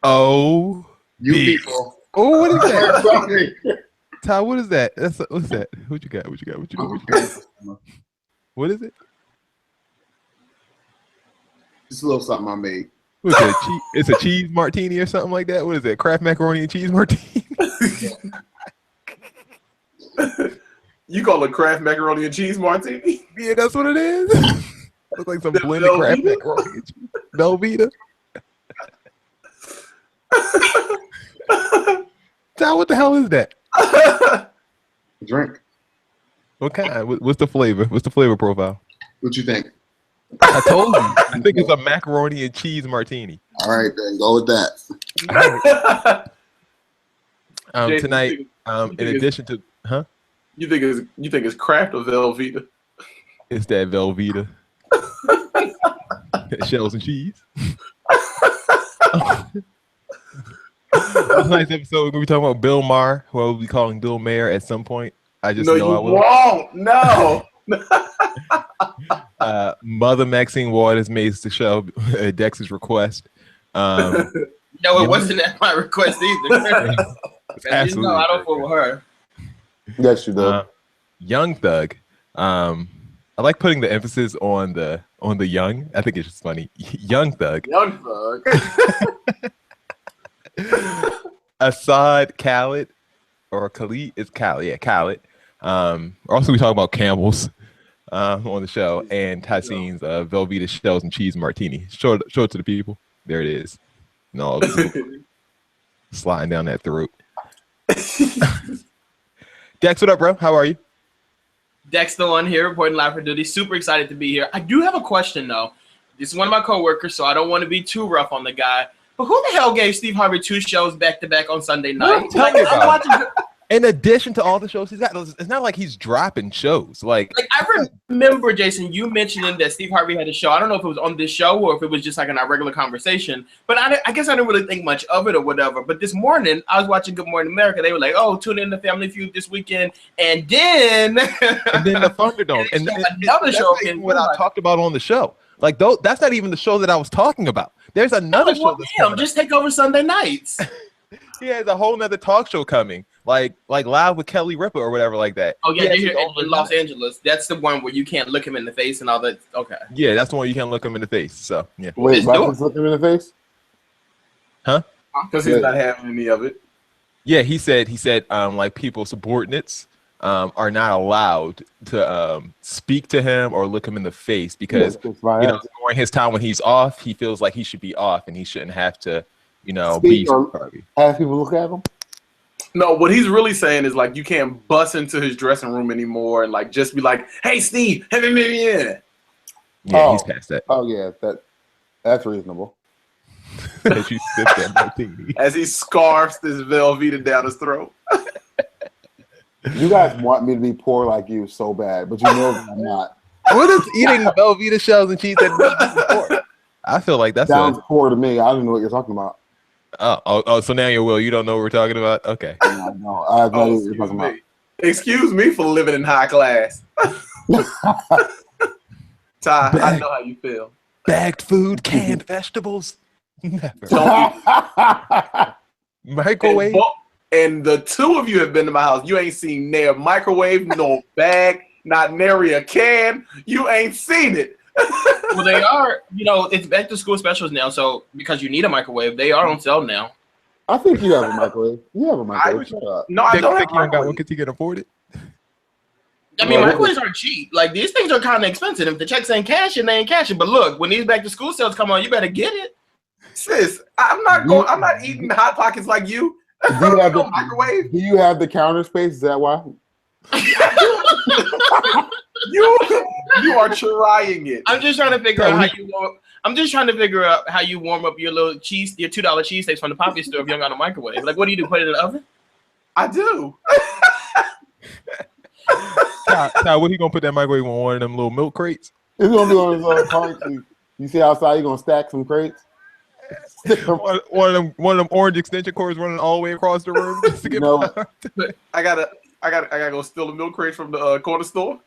Oh, You B. people. Oh, what is that? Sorry. Ty, what is that? What's that? What you got? What you got? What you doing? What you doing? What is it? Just a little something I made. What's that? It's a cheese martini or something like that. What is it? Kraft macaroni and cheese martini? You call it Kraft macaroni and cheese martini? Yeah, that's what it is. Looks like some blended Kraft macaroni and cheese. Velveeta. Ty, what the hell is that? Drink. What kind? What's the flavor? What's the flavor profile? What you think? I told you. I think it's a macaroni and cheese martini. All right, then go with that. Jason, Tonight, in addition to, you think it's Kraft or Velveeta? it's that Velveeta. Shells and cheese. Tonight's episode, we're going to be talking about Bill Maher, who I will be calling Bill Maher at some point. I just know I will. Won't. No. Mother Maxine Waters made the show at Dex's request. No, it wasn't at my request either. You know, I don't fool with her. Yes, you do. Young Thug. I like putting the emphasis on the young. I think it's just funny. Young Thug. Young Thug. Assad Khaled or Khalid is Khaled. Yeah, Khaled. Also, we talk about Camels on the show and Tassine's Velveeta shells and cheese martini. Show it to the people. There it is. No, sliding down that throat. Dex, what up, bro? How are you? Dex, the one here, reporting live for duty. Super excited to be here. I do have a question, though. This is one of my coworkers, so I don't want to be too rough on the guy. But who the hell gave Steve Harvey 2 shows back-to-back on Sunday night? Tell me about it. In addition to all the shows he's got, it's not like he's dropping shows. Like I remember, Jason, you mentioning that Steve Harvey had a show. I don't know if it was on this show or if it was just like in our regular conversation. But I guess I didn't really think much of it or whatever. But this morning, I was watching Good Morning America. They were like, "Oh, tune in to Family Feud this weekend," and then the Thunderdome and another show. What I talked about on the show, like that's not even the show that I was talking about. There's another show. Just take over Sunday nights. Yeah, there's a whole nother talk show coming, like Live with Kelly Ripa or whatever like that. Oh yeah, you're in Los Angeles. That's the one where you can't look him in the face and all that. Okay. Yeah, that's the one you can't look him in the face. So yeah. Wait, Vikings look him in the face? Huh? Because he's not having any of it. Yeah, he said like people subordinates are not allowed to speak to him or look him in the face because during his time when he's off, he feels like he should be off and he shouldn't have to. Be have people look at him. No, what he's really saying is like you can't bust into his dressing room anymore and like just be like, "Hey, Steve, have him in." Yeah, he's past that. Oh yeah, that's reasonable. As you sip that martini, as he scarfs this Velveeta down his throat. You guys want me to be poor like you so bad, but you know I'm not. What is eating Velveeta shells and cheese that poor? I feel like that sounds poor to me. I don't know what you're talking about. Oh, so now you don't know what we're talking about? Okay. No, I have no idea what you're talking about. Excuse me for living in high class. Ty, I know how you feel. Bagged food, canned vegetables. Never. Microwave. And the two of you have been to my house. You ain't seen near microwave, no bag, not nary a can. You ain't seen it. Well, they are, it's back to school specials now. So because you need a microwave, they are on sale now. I think you have a microwave. You have a microwave. No, I don't think you don't got one because you can afford it. I mean, microwaves aren't cheap. Like these things are kind of expensive. If the checks ain't cashing, they ain't cashing. But look, when these back to school sales come on, you better get it. Sis, I'm not eating Hot Pockets like you. Do you have the microwave? Do you have the counter space? Is that why? You are trying it. I'm just trying to figure out how you warm. I'm just trying to figure out how you warm up your little cheese, your $2 cheesesteaks from the Poppy store if you don't got a microwave. Like, what do you do? Put it in the oven? I do. Ty, what are you gonna put that microwave on one of them little milk crates? It's gonna be on his own cart. You see outside, you're gonna stack some crates. one of them orange extension cords running all the way across the room just to get I gotta go steal the milk crate from the corner store.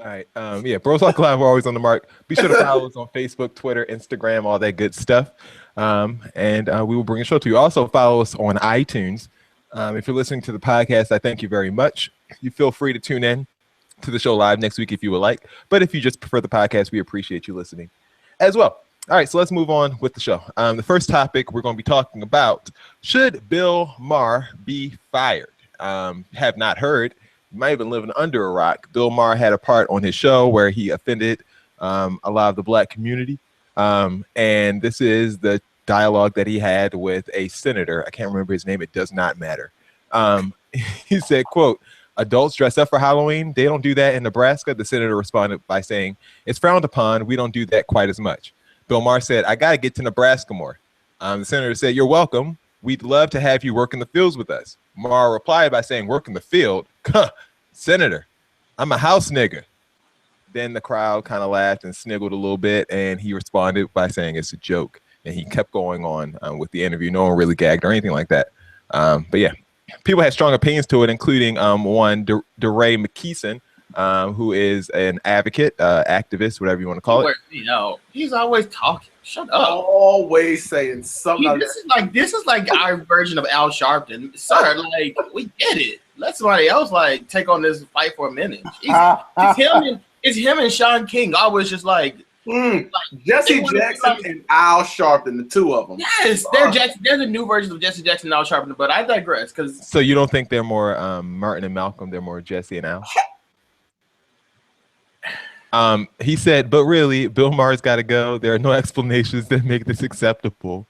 All right. Yeah, Bros Talk Live, we're always on the mark. Be sure to follow us on Facebook, Twitter, Instagram, all that good stuff. And we will bring a show to you. Also, follow us on iTunes. If you're listening to the podcast, I thank you very much. You feel free to tune in to the show live next week if you would like. But if you just prefer the podcast, we appreciate you listening as well. All right, so let's move on with the show. The first topic we're going to be talking about, should Bill Maher be fired? Have not heard. You might have been living under a rock. Bill Maher had a part on his show where he offended a lot of the black community. And this is the dialogue that he had with a senator. I can't remember his name. It does not matter. He said, quote, "Adults dress up for Halloween. They don't do that in Nebraska." The senator responded by saying, "It's frowned upon. We don't do that quite as much." Bill Maher said, "I got to get to Nebraska more." The senator said, "You're welcome. We'd love to have you work in the fields with us." Maher replied by saying, "Work in the field? Senator, I'm a house nigga." Then the crowd kind of laughed and sniggled a little bit, and he responded by saying it's a joke. And he kept going on with the interview. No one really gagged or anything like that. But yeah, people had strong opinions to it, including one, DeRay McKeeson, who is an advocate, activist, whatever you want to call it. He's always talking. Shut up. Always saying something. This is like our version of Al Sharpton. Sir, like, we get it. Let somebody else like take on this fight for a minute. It's him and Sean King. Always just like Jesse Jackson and Al Sharpton, the two of them. Yes, there's a new version of Jesse Jackson and Al Sharpton, but I digress. So you don't think they're more Martin and Malcolm? They're more Jesse and Al? He said, "But really, Bill Maher's got to go. There are no explanations that make this acceptable."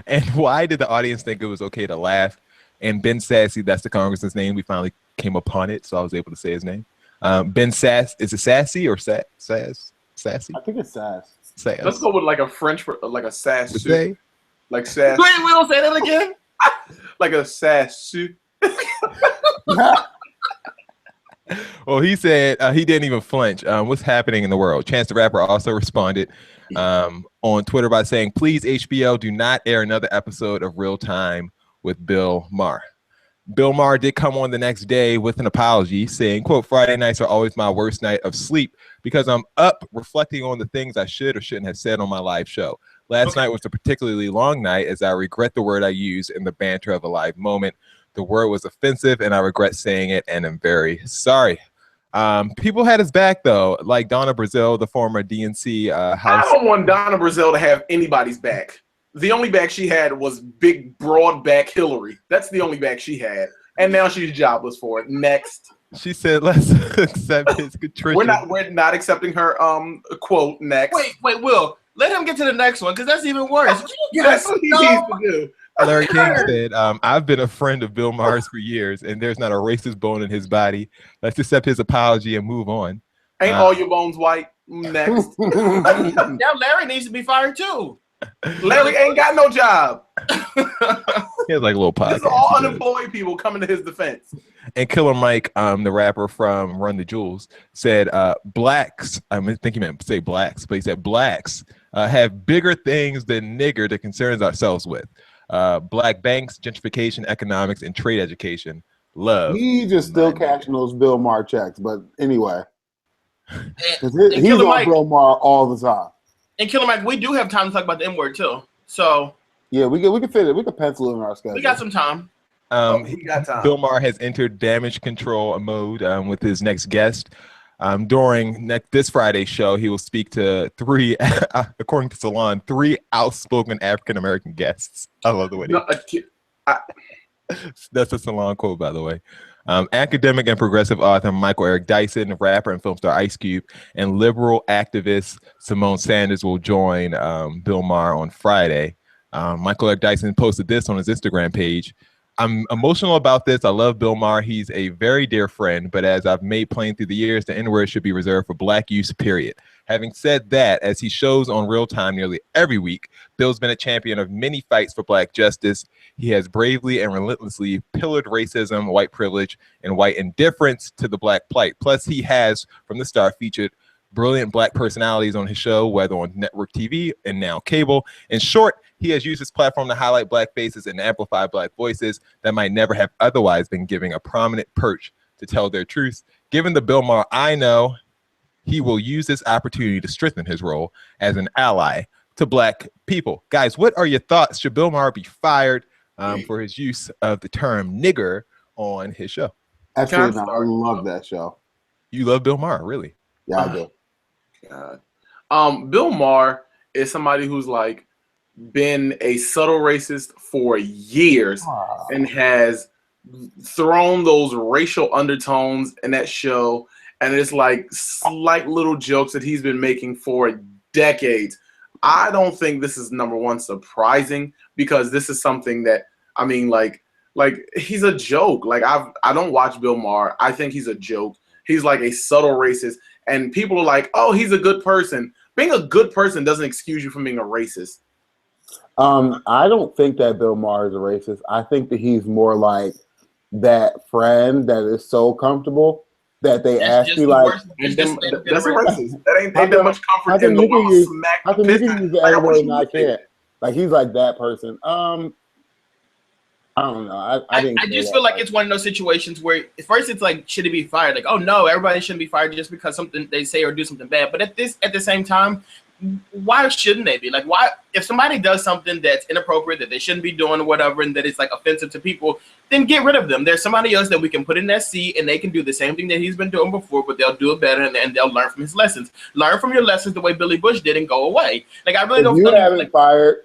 And why did the audience think it was okay to laugh? And Ben Sassy, that's the congressman's name. We finally came upon it, so I was able to say his name. Ben Sass, is it Sassy or Sass? Sassy? I think it's Sass. Sass. Let's go with like a French, like a sass suit. Say? Like sass. Wait, we don't say that again? Like a sass suit. Well, he said he didn't even flinch. What's happening in the world? Chance the Rapper also responded on Twitter by saying, "Please, HBO, do not air another episode of Real Time with Bill Maher." Bill Maher did come on the next day with an apology saying, quote, "Friday nights are always my worst night of sleep because I'm up reflecting on the things I should or shouldn't have said on my live show. Last night was a particularly long night as I regret the word I used in the banter of a live moment. The word was offensive and I regret saying it and I'm very sorry." People had his back though, like Donna Brazile, the former DNC house. I don't want Donna Brazile to have anybody's back. The only back she had was big, broad back Hillary. That's the only back she had. And now she's jobless for it. Next. She said, "Let's accept his contrition." We're not accepting her quote. Next. Wait, Will. Let him get to the next one because that's even worse. That's what he needs to do. Larry King said, "I've been a friend of Bill Maher's for years, and there's not a racist bone in his body. Let's accept his apology and move on." Ain't all your bones white? Next. Now Larry needs to be fired too. Larry ain't got no job. He has like a little podcast. This is all unemployed people coming to his defense. And Killer Mike, the rapper from Run the Jewels, said, "Blacks," I think he meant to say blacks, but he said blacks have bigger things than nigger to concern ourselves with. Black banks, gentrification, economics, and trade education. Love. He just still cashing those Bill Maher checks, but anyway. He's Killer on Mike, Bill Maher all the time. And Killer Mike, we do have time to talk about the N-word too. So yeah, we can fit it. We can pencil it in our schedule. we got some time. We got time. Bill Maher has entered damage control mode with his next guest. During this Friday's show, he will speak to three, according to Salon, 3 outspoken African-American guests. I love the way that's a Salon quote, by the way. Academic and progressive author Michael Eric Dyson, rapper and film star Ice Cube, and liberal activist Simone Sanders will join Bill Maher on Friday. Michael Eric Dyson posted this on his Instagram page. "I'm emotional about this. I love Bill Maher. He's a very dear friend, but as I've made plain through the years, the N-word should be reserved for black use, period. Having said that, as he shows on Real Time nearly every week, Bill's been a champion of many fights for black justice. He has bravely and relentlessly pillared racism, white privilege, and white indifference to the black plight. Plus, he has, from the start, featured brilliant black personalities on his show, whether on network TV and now cable. In short, he has used his platform to highlight black faces and amplify black voices that might never have otherwise been given a prominent perch to tell their truths. Given the Bill Maher I know he will use this opportunity to strengthen his role as an ally to Black people. Guys, what are your thoughts? Should Bill Maher be fired for his use of the term nigger on his show? Absolutely not. I love that show. You love Bill Maher, really? Yeah, I do. God. Bill Maher is somebody who's like been a subtle racist for years and has thrown those racial undertones in that show, and it's like slight little jokes that he's been making for decades. I don't think this is, number one, surprising, because this is something that, I mean, like he's a joke. Like I don't watch Bill Maher. I think he's a joke. He's like a subtle racist, and people are like, oh, he's a good person. Being a good person doesn't excuse you from being a racist. I don't think that Bill Maher is a racist. I think that he's more like that friend that is so comfortable that they ask you like, that's a racist. That ain't that much comfort in the world. How come you can use the N word and I can't? Like, he's like that person. I don't know. I just feel like it's one of those situations where at first it's like, should he be fired? Like, oh no, everybody shouldn't be fired just because something they say or do something bad. But at the same time, why shouldn't they be? Like, why, if somebody does something that's inappropriate, that they shouldn't be doing or whatever, and that it's like offensive to people, then get rid of them. There's somebody else that we can put in that seat, and they can do the same thing that he's been doing before, but they'll do it better, and they'll learn from his lessons. Learn from your lessons the way Billy Bush did and go away. Like, I really don't. You haven't fired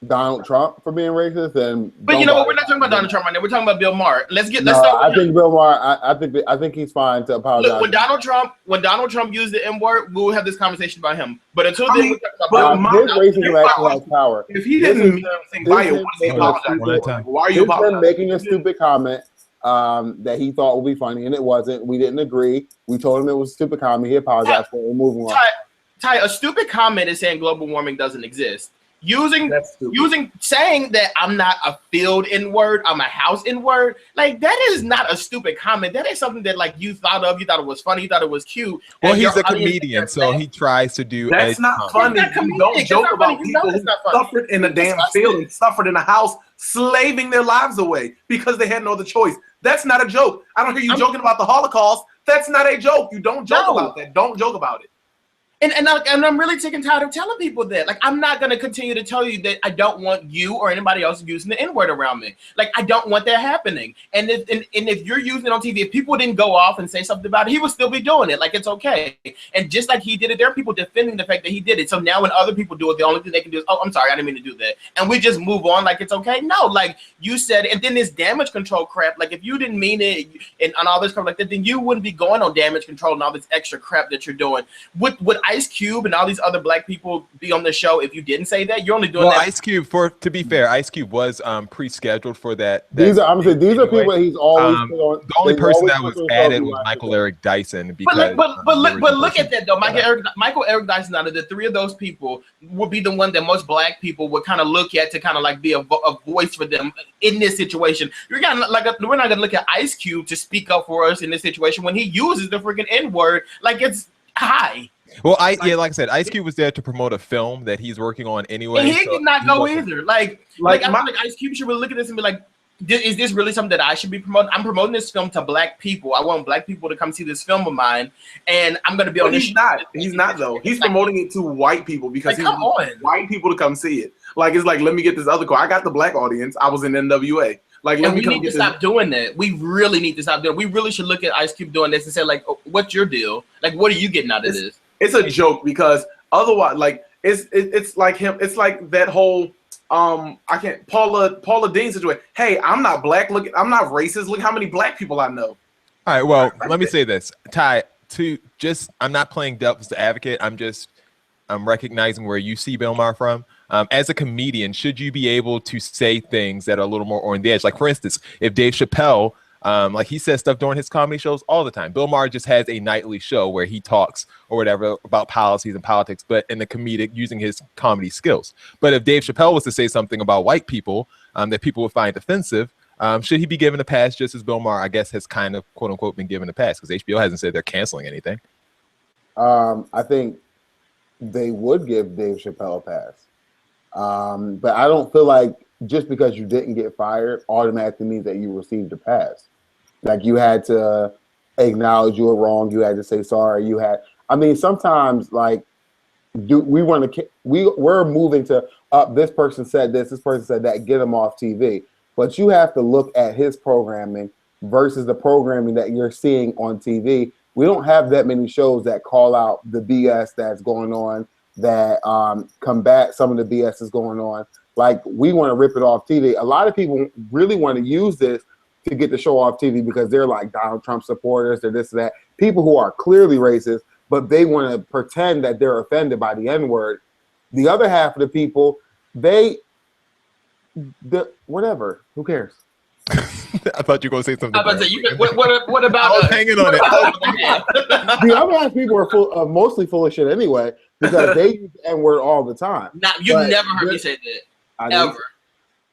Donald Trump for being racist, and but you know what? We're not talking about Donald Trump right now. We're talking about Bill Maher. Let's start with I think Bill Maher. I think he's fine to apologize. Look, when Donald Trump used the N word, we'll have this conversation about him. But until then, we're talking about his racism actually has power. If he didn't mean anything by it, what is he apologizing? Why are you apologizing? Making a stupid comment that he thought would be funny, and it wasn't. We didn't agree. We told him it was a stupid comment. He apologized for it. We're moving on. Ty, a stupid comment is saying global warming doesn't exist. Saying that I'm not a field N-word, I'm a house N-word, like, that is not a stupid comment. That is something that, like, you thought it was funny, you thought it was cute. Well, he's a comedian, so he tries to do. That's not funny. You don't joke about people who suffered in a damn field and suffered in a house, slaving their lives away because they had no other choice. That's not a joke. I don't hear you joking about the Holocaust. That's not a joke. You don't joke about that. Don't joke about it. And I'm really sick and tired of telling people that. Like, I'm not going to continue to tell you that I don't want you or anybody else using the N-word around me. Like, I don't want that happening. And if you're using it on TV, if people didn't go off and say something about it, he would still be doing it. Like, it's okay. And just like he did it, there are people defending the fact that he did it. So now when other people do it, the only thing they can do is, oh, I'm sorry, I didn't mean to do that. And we just move on like it's okay. No, like you said, and then this damage control crap, like if you didn't mean it and all this crap like that, then you wouldn't be going on damage control and all this extra crap that you're doing. Would Ice Cube and all these other black people be on the show if you didn't say that? You're only doing that. Ice Cube, to be fair, Ice Cube was pre-scheduled for that. These are people he's always put on. The only person that was added was Michael Eric Dyson. Because, but look at that though. Michael Eric Dyson, out of the three of those people, would be the one that most black people would kind of look at to kind of like be a voice for them in this situation. We're not gonna look at Ice Cube to speak up for us in this situation when he uses the freaking N-word like it's high. Well, like I said, Ice Cube was there to promote a film that he's working on anyway. And he did not go either. Like I feel like Ice Cube should really look at this and be like, is this really something that I should be promoting? I'm promoting this film to black people. I want black people to come see this film of mine, and I'm going to be on this. He's not though. He's promoting it to white people because he wants white people to come see it. Like, it's like, let me get this other car. I got the black audience. I was in NWA. Like, we need to stop doing that. We really need to stop doing it. We really should look at Ice Cube doing this and say, like, oh, what's your deal? Like, what are you getting out of this? It's a joke because otherwise, like, it's like him. It's like that whole Paula Deen situation. Hey, I'm not black. Look, I'm not racist. Look how many black people I know. All right. Well, let me say this, Ty. I'm not playing devil's advocate. I'm recognizing where you see Bill Maher from. As a comedian, should you be able to say things that are a little more on the edge? Like, for instance, if Dave Chappelle, like, he says stuff during his comedy shows all the time. Bill Maher just has a nightly show where he talks or whatever about policies and politics, but in the comedic, using his comedy skills. But if Dave Chappelle was to say something about white people that people would find offensive, should he be given a pass just as Bill Maher, I guess, has kind of, quote unquote, been given a pass? Because HBO hasn't said they're canceling anything. I think they would give Dave Chappelle a pass. But I don't feel like just because you didn't get fired automatically means that you received a pass. Like, you had to acknowledge you were wrong. You had to say sorry. I mean, sometimes like, we're moving to this person said this person said that, get them off TV. But you have to look at his programming versus the programming that you're seeing on TV. We don't have that many shows that call out the BS that's going on, that combat some of the BS that's going on. Like, we want to rip it off TV. A lot of people really want to use this to get the show off TV because they're like Donald Trump supporters or this or that. People who are clearly racist, but they want to pretend that they're offended by the N-word. The other half of the people, whatever. Who cares? I thought you were going to say something. I was about to say, what about? I was hanging on it. The other half of people are mostly full of shit anyway because they use the N-word all the time. You've never heard me say that. Ever.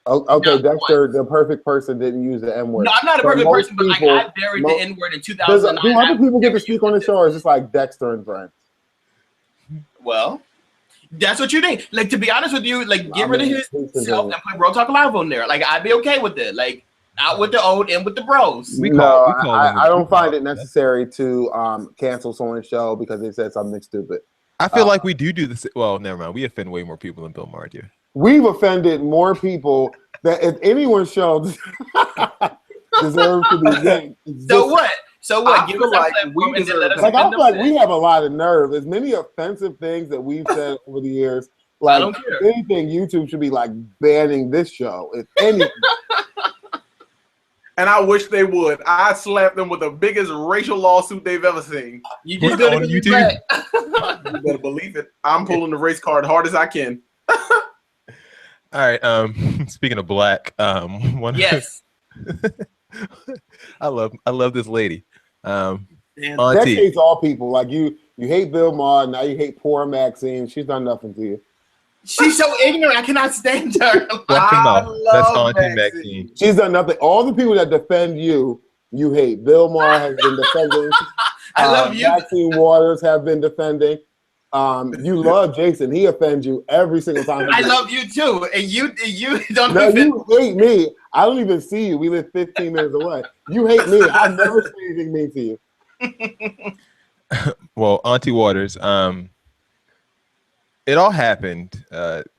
Okay, Dexter, the perfect person, didn't use the N-word. No, I'm not a perfect person, but like, I buried the N-word in 2009. Do other people get to speak on the show, or is it like Dexter and friends? Well, that's what you think. Like, to be honest with you, like, get rid of his self and put Bro Talk Live on there. Like, I'd be okay with it. Like, out with the old, in with the bros. I don't find it necessary to cancel someone's show because they said something stupid. I feel like we do this. Well, never mind. We offend way more people than Bill Maher do. We've offended more people that if anyone's show deserves to be yanked. So what? I feel like we have a lot of nerve. As many offensive things that we've said over the years, like, I don't care. If anything, YouTube should be like banning this show. If anything. And I wish they would. I slapped them with the biggest racial lawsuit they've ever seen. You just go to YouTube. You better believe it. I'm pulling the race card hard as I can. All right. Speaking of black, yes. I love this lady. That hates all people. Like you hate Bill Maher, now you hate poor Maxine. She's done nothing to you. She's so ignorant. I cannot stand her. That's Auntie Maxine. She's done nothing. All the people that defend you hate. Bill Maher has been defending. I love you. Maxine Waters have been defending. You love Jason. He offends you every single time. I love you too, and you don't. No, you hate me. I don't even see you. We live 15 minutes away. You hate me. I never say anything mean to you. Well, Auntie Waters, it all happened.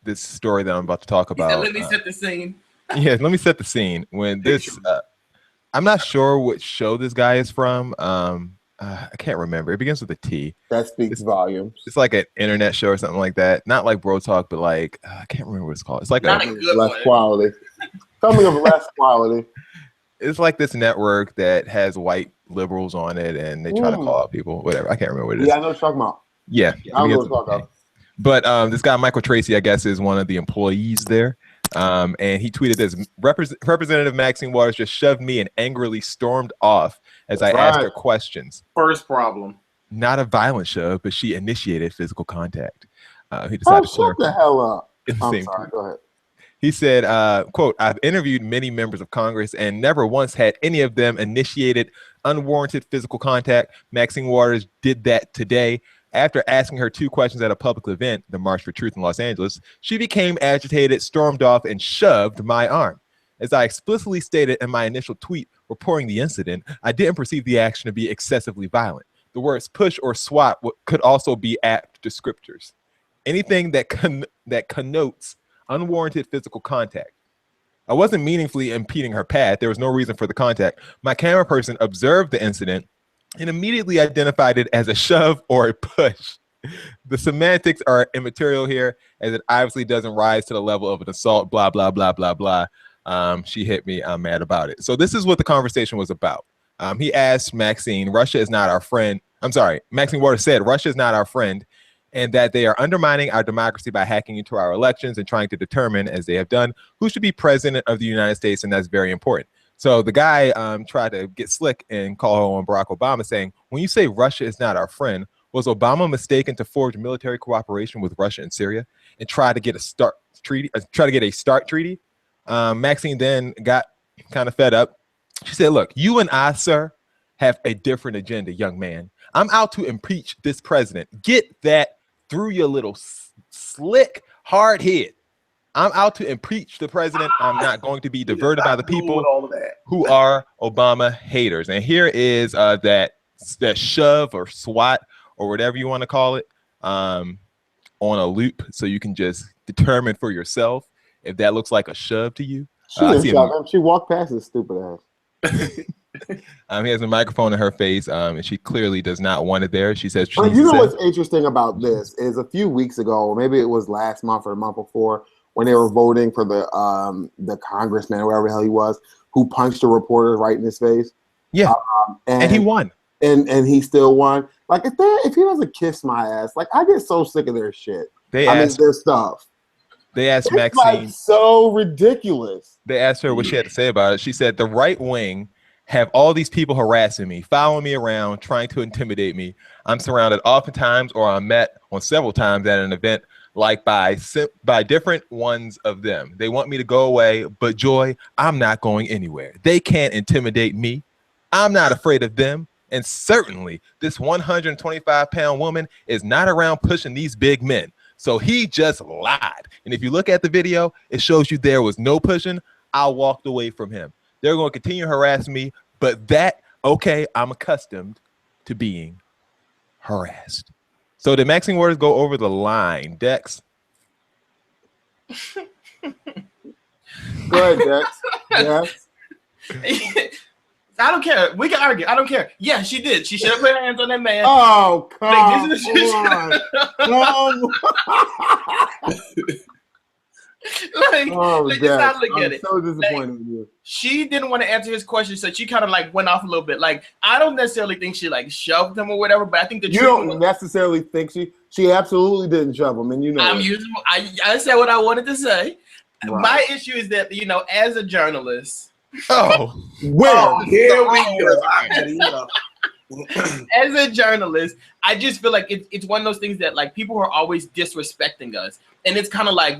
This story that I'm about to talk about. Let me set the scene. Yeah, let me set the scene. When this, I'm not sure which show this guy is from. I can't remember. It begins with a T. That speaks volumes. It's like an internet show or something like that. Not like Bro Talk, but like I can't remember what it's called. It's like not a good less quality. Something of less quality. It's like this network that has white liberals on it, and they try to call out people. Whatever. I can't remember what it is. Yeah, I know what you're talking about. Yeah, I know what you're talking about. But this guy Michael Tracy, I guess, is one of the employees there. And he tweeted this: Representative Maxine Waters just shoved me and angrily stormed off as I asked her questions. First problem. Not a violent shove, but she initiated physical contact. He decided to shut the hell up. I'm sorry, go ahead. He said, quote, I've interviewed many members of Congress and never once had any of them initiated unwarranted physical contact. Maxine Waters did that today. After asking her 2 questions at a public event, the March for Truth in Los Angeles, she became agitated, stormed off, and shoved my arm. As I explicitly stated in my initial tweet reporting the incident, I didn't perceive the action to be excessively violent. The words push or swat could also be apt descriptors. Anything that connotes unwarranted physical contact. I wasn't meaningfully impeding her path. There was no reason for the contact. My camera person observed the incident and immediately identified it as a shove or a push. The semantics are immaterial here, as it obviously doesn't rise to the level of an assault, blah, blah, blah, blah, blah. She hit me, I'm mad about it. So this is what the conversation was about. He asked Maxine, Russia is not our friend. I'm sorry, Maxine Waters said, Russia is not our friend, and that they are undermining our democracy by hacking into our elections and trying to determine, as they have done, who should be president of the United States, and that's very important. So the guy tried to get slick and call on Barack Obama, saying, when you say Russia is not our friend, was Obama mistaken to forge military cooperation with Russia and Syria and try to get a START treaty? Maxine then got kind of fed up. She said, look, you and I, sir, have a different agenda, young man. I'm out to impeach this president. Get that through your little slick, hard head. I'm out to impeach the president. I'm not going to be diverted by the people who are Obama haters. And here is that shove or swat or whatever you want to call it, on a loop, so you can just determine for yourself if that looks like a shove to you. She didn't shove him. She walked past his stupid ass. He has a microphone in her face, and she clearly does not want it there. She says, but you know what's interesting about this is a few weeks ago, or maybe it was last month or the month before, when they were voting for the congressman, or whoever the hell he was, who punched a reporter right in his face. Yeah, and he won. And he still won. Like, if he doesn't kiss my ass, like, I get so sick of their shit. Their stuff. They asked it's Maxine. Like so ridiculous. They asked her what she had to say about it. She said, the right wing have all these people harassing me, following me around, trying to intimidate me. I'm surrounded oftentimes, or I'm met on several times at an event, like by different ones of them. They want me to go away, but Joy, I'm not going anywhere. They can't intimidate me. I'm not afraid of them. And certainly this 125-pound woman is not around pushing these big men. So he just lied. And if you look at the video, it shows you there was no pushing. I walked away from him. They're going to continue harassing me, but okay, I'm accustomed to being harassed. So did Maxine Waters go over the line, Dex? Go ahead, Dex. Yes. I don't care. We can argue. I don't care. Yeah, she did. She should have put her hands on that man. Oh, come on. Just not look at it. So disappointed in you. She didn't want to answer his question, so she kind of like went off a little bit. Like, I don't necessarily think she like shoved him or whatever, but I think you don't necessarily think she absolutely didn't shove him, and you know. I said what I wanted to say. Right. My issue is that, you know, as a journalist. Here we go. As a journalist, I just feel like it's one of those things that like people are always disrespecting us, and it's kind of like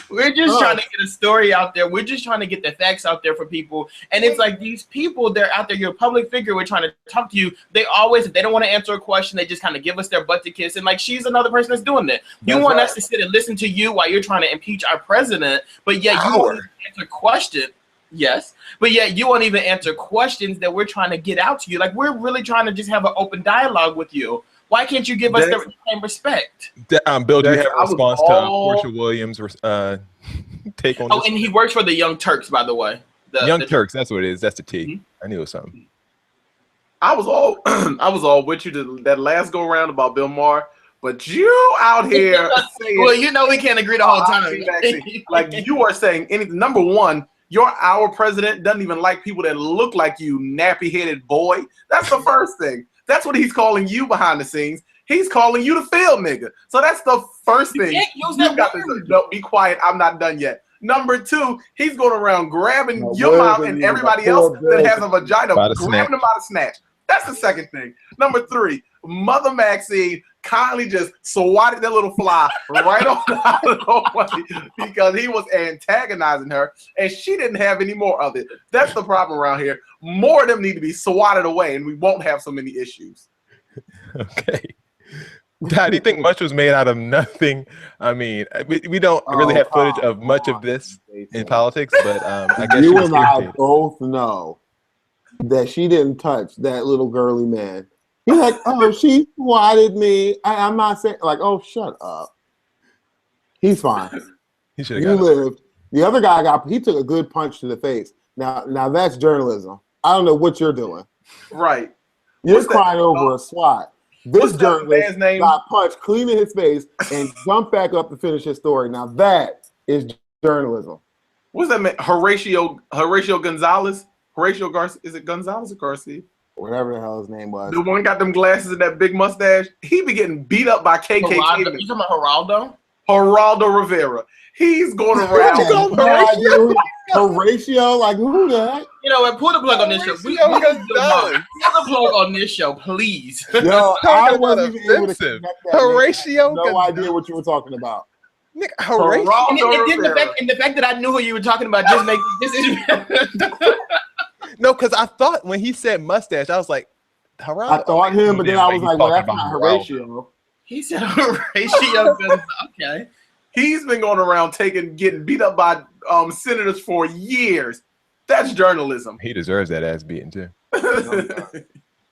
we're just trying to get a story out there. We're just trying to get the facts out there for people, and it's like these people, they're out there. You're a public figure. We're trying to talk to you. They always, if they don't want to answer a question, they just kind of give us their butt to kiss, and like she's another person that's doing that. You want us to sit and listen to you while you're trying to impeach our president, but yet you won't answer questions. Yes, but yet you won't even answer questions that we're trying to get out to you. Like, we're really trying to just have an open dialogue with you. Why can't you give us the same respect? Bill, do you have a response to Portia Williams' take on this? And he works for the Young Turks, by the way. Young Turks, that's what it is. That's the T. Mm-hmm. I knew it was something. I was all with you that last go around about Bill Maher. But you out here saying, well, you know we can't agree the whole time. Like, you are saying anything. Number one, our president doesn't even like people that look like you, nappy-headed boy. That's the first thing. That's what he's calling you behind the scenes. He's calling you the field nigga. So that's the first thing. You got to no, be quiet. I'm not done yet. Number two, he's going around grabbing your mouth and everybody else that has a vagina, grabbing them out of snatch. That's the second thing. Number three, Mother Maxine kindly just swatted that little fly right on out of the way because he was antagonizing her and she didn't have any more of it. That's the problem around here. More of them need to be swatted away and we won't have so many issues. Okay. Dad, do you think much was made out of nothing? I mean, we don't really have footage of much of this in politics, but I guess you and I both know that she didn't touch that little girly man. He's like, oh, she swatted me. I'm not saying, like, oh, shut up. He's fine. He should have You lived. The other guy he took a good punch to the face. Now that's journalism. I don't know what you're doing. Right. You're crying over a swat. This journalist got punched clean in his face and jumped back up to finish his story. Now that is journalism. What's that man? Horatio Gonzalez? Horatio Garcia? Is it Gonzalez or Garcia? Whatever the hell his name was. The one got them glasses and that big mustache. He be getting beat up by KKK. You talking about Geraldo? Geraldo Rivera. He's going around. Horatio? Like, who the heck? You know what? Pull the plug on this show. Pull the plug on this show, please. No, I wasn't even able to connect that. Horatio? No idea what you were talking about. Nick, Horatio? And the fact that I knew who you were talking about just makes this. No, because I thought when he said mustache, I was like, Geraldo. I thought him, but then I was like, well, that's not Horatio. He said Horatio. Okay. He's been going around getting beat up by senators for years. That's journalism. He deserves that ass beating too.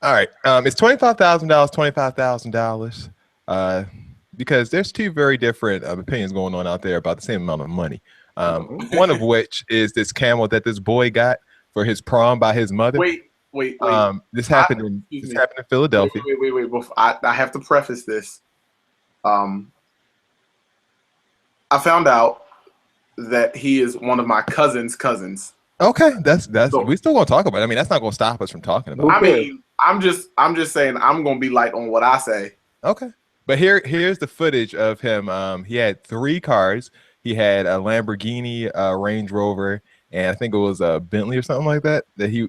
All right. It's $25,000, $25,000. Because there's two very different opinions going on out there about the same amount of money. One of which is this camel that this boy got for his prom by his mother. Wait. This happened in Philadelphia. Wait. Before, I have to preface this. I found out that he is one of my cousin's cousins. Okay, that's so, we still want to talk about it. I mean, that's not going to stop us from talking about it. I mean, I'm just saying I'm going to be light on what I say. Okay. But here's the footage of him. He had 3 cars. He had a Lamborghini, a Range Rover, and I think it was a Bentley or something like that they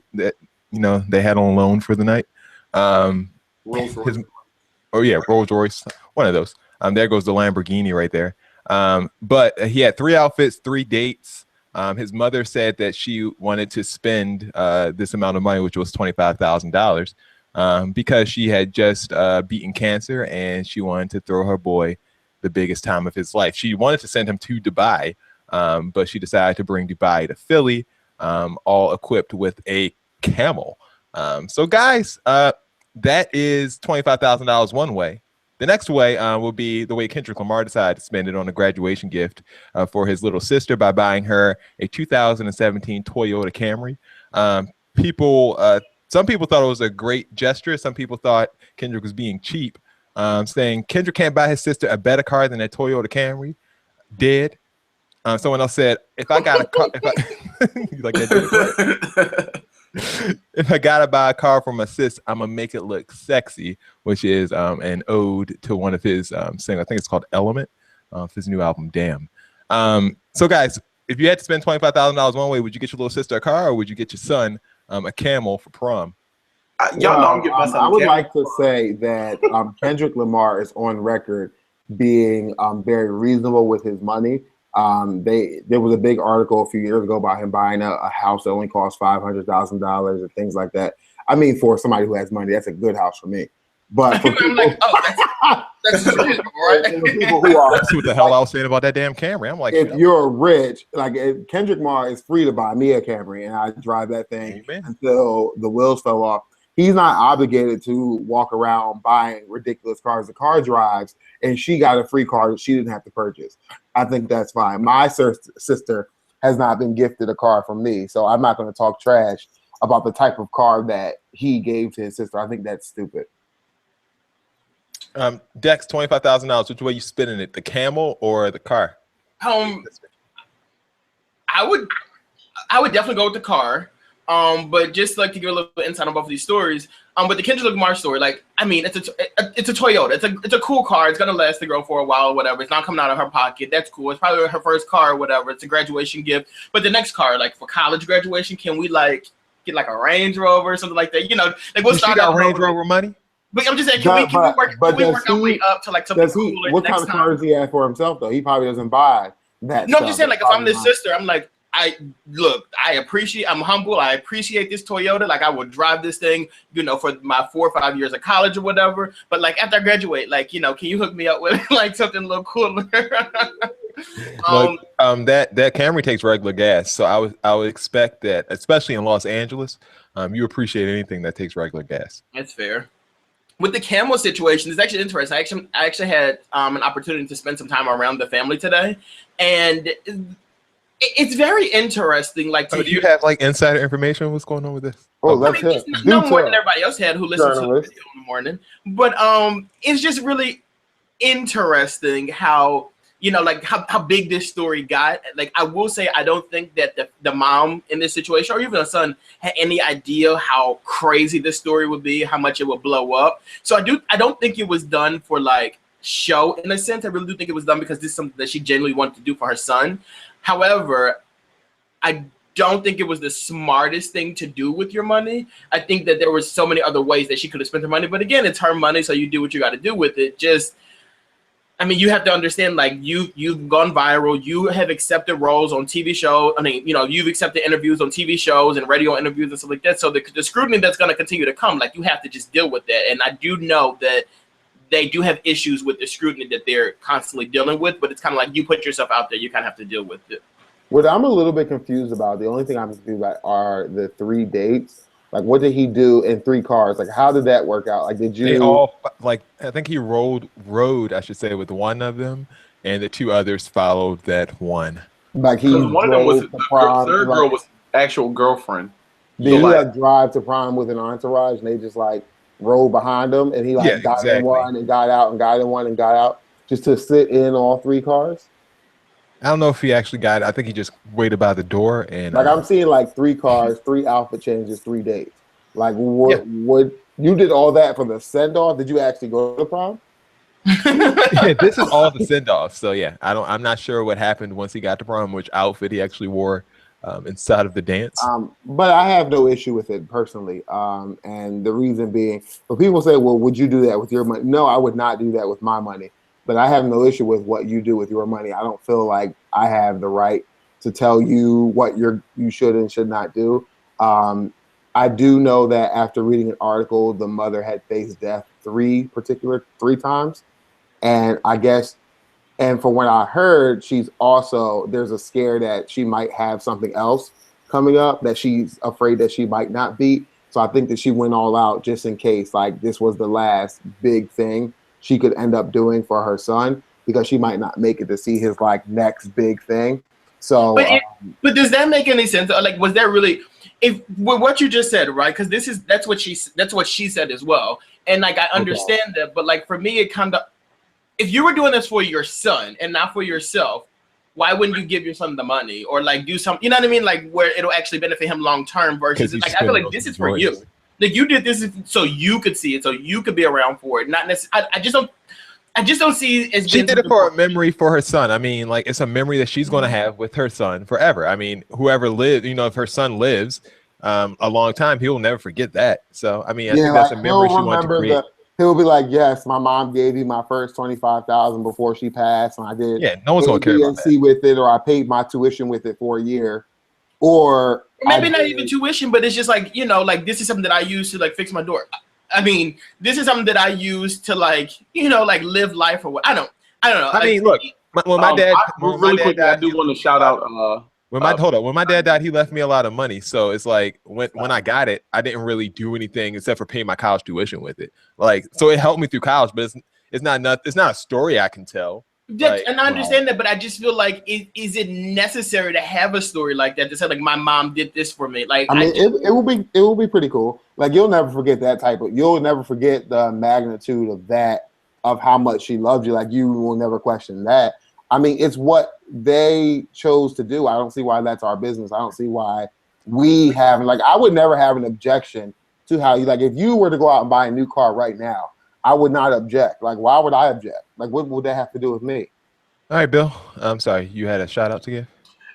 had on loan for the night. Rolls Royce. Rolls Royce, one of those. There goes the Lamborghini right there. But he had 3 outfits, 3 dates. His mother said that she wanted to spend this amount of money, which was $25,000. Because she had just beaten cancer and she wanted to throw her boy the biggest time of his life. She wanted to send him to Dubai, but she decided to bring Dubai to Philly, all equipped with a camel. So guys, that is $25,000 one way. The next way will be the way Kendrick Lamar decided to spend it on a graduation gift for his little sister by buying her a 2017 Toyota Camry. Some people thought it was a great gesture. Some people thought Kendrick was being cheap, saying Kendrick can't buy his sister a better car than a Toyota Camry. Did. Someone else said, if I got a car, if I gotta buy a car for my sis, I'm gonna make it look sexy, which is an ode to one of his singles. I think it's called Element, his new album, Damn. So guys, if you had to spend $25,000 one way, would you get your little sister a car or would you get your son a camel for prom? Y'all know I'm getting my son I would like to say that Kendrick Lamar is on record being very reasonable with his money. There was a big article a few years ago about him buying a house that only cost $500,000 and things like that. I mean, for somebody who has money, that's a good house for me. But for people, that's right. People who are, that's what the hell I was saying about that damn Camry. I'm like, if you're rich, like Kendrick Lamar is free to buy me a Camry, and I drive that thing until the wheels fell off. He's not obligated to walk around buying ridiculous cars. The car drives, and she got a free car that she didn't have to purchase. I think that's fine. My sister has not been gifted a car from me, so I'm not going to talk trash about the type of car that he gave to his sister. I think that's stupid. Dex, $25,000. Which way you spinning it? The camel or the car? I would definitely go with the car. But just like to give a little bit insight on both of these stories. But the Kendrick Lamar story, like, I mean, it's a Toyota. It's a cool car. It's gonna last the girl for a while or whatever. It's not coming out of her pocket. That's cool. It's probably her first car or whatever. It's a graduation gift. But the next car, like for college graduation, can we like get like a Range Rover or something like that? You know, like we'll start out Range Rover money. But I'm just saying, can we work our way up to like something cooler? What kind of car does he have for himself though? He probably doesn't buy that. No, I'm just saying, like if I'm this sister, I'm like, I'm humble. I appreciate this Toyota. Like I would drive this thing, you know, for my 4 or 5 years of college or whatever. But like after I graduate, like, you know, can you hook me up with like something a little cooler? That Camry takes regular gas, so I would expect that, especially in Los Angeles, you appreciate anything that takes regular gas. That's fair. With the camel situation, it's actually interesting. I actually had an opportunity to spend some time around the family today, and it's very interesting. Like, do you have like insider information on what's going on with this? Oh, that's it. No more than everybody else had who listened to the video in the morning. But it's just really interesting how, you know, like how big this story got. Like, I will say, I don't think that the mom in this situation, or even the son, had any idea how crazy this story would be, how much it would blow up. So I don't think it was done for like show in a sense. I really do think it was done because this is something that she genuinely wanted to do for her son. However, I don't think it was the smartest thing to do with your money. I think that there were so many other ways that she could have spent her money. But again, it's her money, so you do what you got to do with it. I mean, you have to understand, like, you've gone viral. You have accepted roles on TV shows. I mean, you know, you've accepted interviews on TV shows and radio interviews and stuff like that. So the scrutiny that's going to continue to come, like, you have to just deal with that. And I do know that they do have issues with the scrutiny that they're constantly dealing with, but it's kind of like you put yourself out there, you kind of have to deal with it. What I'm a little bit confused about, the only thing I'm confused about are the 3 dates. Like, what did he do in 3 cars? Like, how did that work out? Like, did you? They all like I think he rode I should say with one of them, and the 2 others followed that one. Like, he Because one of them was drove to the prom. third Like, girl was actual girlfriend. did he like drive to prom with an entourage, and they just like rode behind him, and he like Yeah, got in exactly. one and got out, and got in one and got out, just to sit in all 3 cars? I don't know if he actually got it. I think he just waited by the door and Like, I'm seeing like 3 cars, 3 outfit changes, 3 dates. Like, what would you did all that for the send off? Did you actually go to the prom? yeah, this is all the send off. So yeah, I'm not sure what happened once he got to prom, which outfit he actually wore inside of the dance. But I have no issue with it personally. And the reason being, when people say, well, would you do that with your money? No, I would not do that with my money. But I have no issue with what you do with your money. I don't feel like I have the right to tell you what you should and should not do. I do know that after reading an article, the mother had faced death 3 times. And I guess, and from what I heard, there's a scare that she might have something else coming up that she's afraid that she might not beat. So I think that she went all out just in case, like, this was the last big thing she could end up doing for her son, because she might not make it to see his like next big thing. So, but does that make any sense? Like, was that really, if with what you just said, right? Because that's what she said as well, and like I understand that, but like for me, it kind of, if you were doing this for your son and not for yourself, why wouldn't you give your son the money or like do something? You know what I mean? Like where it'll actually benefit him long term versus like I feel like this is for you. Like you did this so you could see it, so you could be around for it. Not necessarily. I just don't see it as. She did it for a memory for her son. I mean, like it's a memory that she's going to have with her son forever. I mean, whoever lives, if her son lives a long time, he'll never forget that. So, I mean, I think that's a memory she wanted to create. He'll be like, yes, my mom gave me my first $25,000 before she passed, and I did. Yeah, no one's gonna care about that. with it, or I paid my tuition with it for a year, or maybe not even tuition, but it's just like like this is something that I use to like fix my door. I mean, this is something that I use to like like live life or what. I don't know. I mean, look, when my dad, I do want to shout out. When my dad died, he left me a lot of money. So it's like when I got it, I didn't really do anything except for paying my college tuition with it. Like, so it helped me through college, but it's not a story I can tell. Like, and I understand that, but I just feel like is it necessary to have a story like that to say like my mom did this for me? Like, I mean, it will be pretty cool. Like you'll never forget you'll never forget the magnitude of how much she loved you. Like you will never question that. I mean, it's what they chose to do. I don't see why that's our business. I don't see why we have, like, I would never have an objection to how you, like, if you were to go out and buy a new car right now, I would not object. Like, why would I object? Like, what would that have to do with me? All right, Bill. I'm sorry. You had a shout out to give?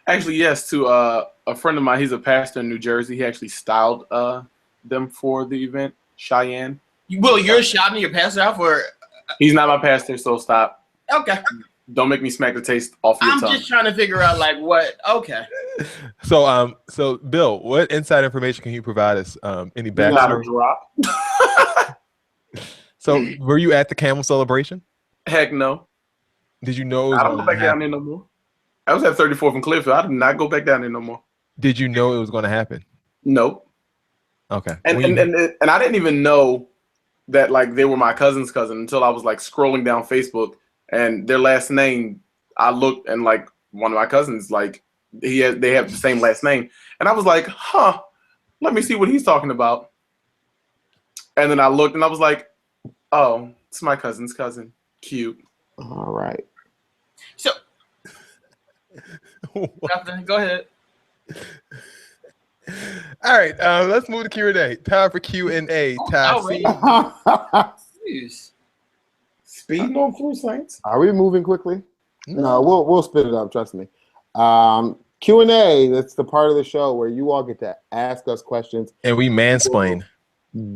Actually, yes, to a friend of mine. He's a pastor in New Jersey. He actually styled them for the event. Cheyenne. Well, you're shouting your pastor out for. He's not my pastor, so stop. Okay. Don't make me smack the taste off your tongue. I'm just trying to figure out like what. Okay. So Bill, what inside information can you provide us? Any backstory? Drop. So, were you at the Camel celebration? Heck no. Did you know? I don't go back down there no more. I was at 34th and Clearfield. I did not go back down there no more. Did you know it was going to happen? Nope. Okay. And I didn't even know that like they were my cousin's cousin until I was like scrolling down Facebook. And their last name, I looked and like one of my cousins, like they have the same last name. And I was like, huh, let me see what he's talking about. And then I looked and I was like, oh, it's my cousin's cousin. Cute. All right. So, go ahead. All right, let's move to Q&A. Time for Q&A. Jeez. Speeding on through Saints. Are we moving quickly? No, we'll spit it up. Trust me. Q&A. That's the part of the show where you all get to ask us questions, and we mansplain.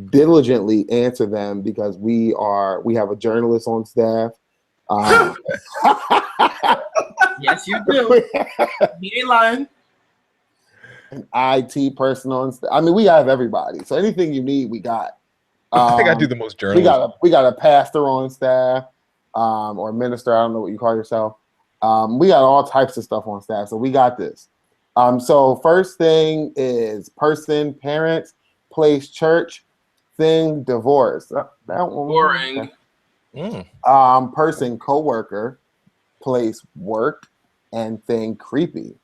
Diligently answer them because we have a journalist on staff. Yes, you do. He ain't lying. An IT person on staff. I mean, we have everybody. So anything you need, we got. I think I do the most journalism. We got a pastor on staff, or minister. I don't know what you call yourself. We got all types of stuff on staff, so we got this. So first thing is parents. place, church, thing, divorce. That one. Boring. Person, coworker, place, work, and thing, creepy.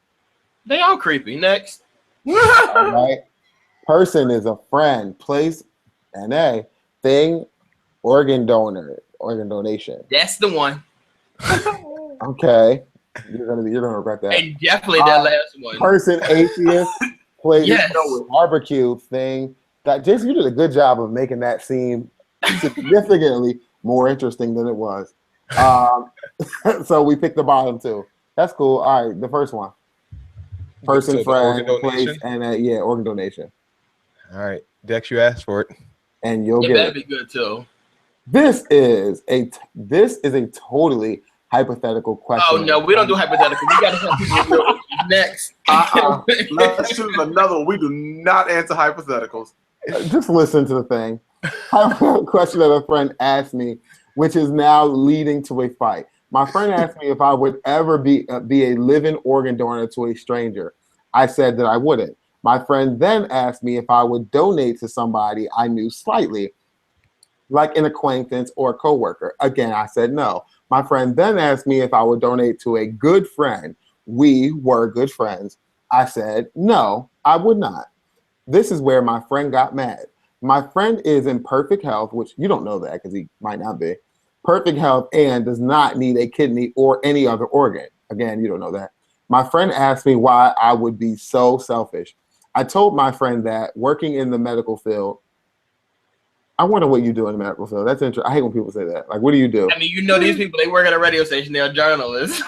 They all creepy. Next. All right. Person is a friend, place, NA, thing, organ donor, organ donation. That's the one. Okay. You're gonna regret that. And definitely that last one. Person, atheist, place, Yes. barbecue, thing. Jason, you did a good job of making that seem significantly more interesting than it was. So we picked the bottom two. That's cool. All right, the first one. Person, friend, place, and organ donation. All right, Dex, you asked for it, and you'll get better it. Be good too. This is a totally hypothetical question. Oh no, we don't do hypothetical. We gotta have people next. Let's choose another one. We do not answer hypotheticals. Just listen to the thing. I have a question that a friend asked me, which is now leading to a fight. My friend asked me if I would ever be a living organ donor to a stranger. I said that I wouldn't. My friend then asked me if I would donate to somebody I knew slightly, like an acquaintance or a coworker. Again, I said no. My friend then asked me if I would donate to a good friend. We were good friends. I said no, I would not. This is where my friend got mad. My friend is in perfect health, which you don't know that because he might not be. Perfect health and does not need a kidney or any other organ. Again, you don't know that. My friend asked me why I would be so selfish. I told my friend that working in the medical field, I wonder what you do in the medical field. That's interesting. I hate when people say that. Like, what do you do? I mean, you know these people, they work at a radio station. They're journalists.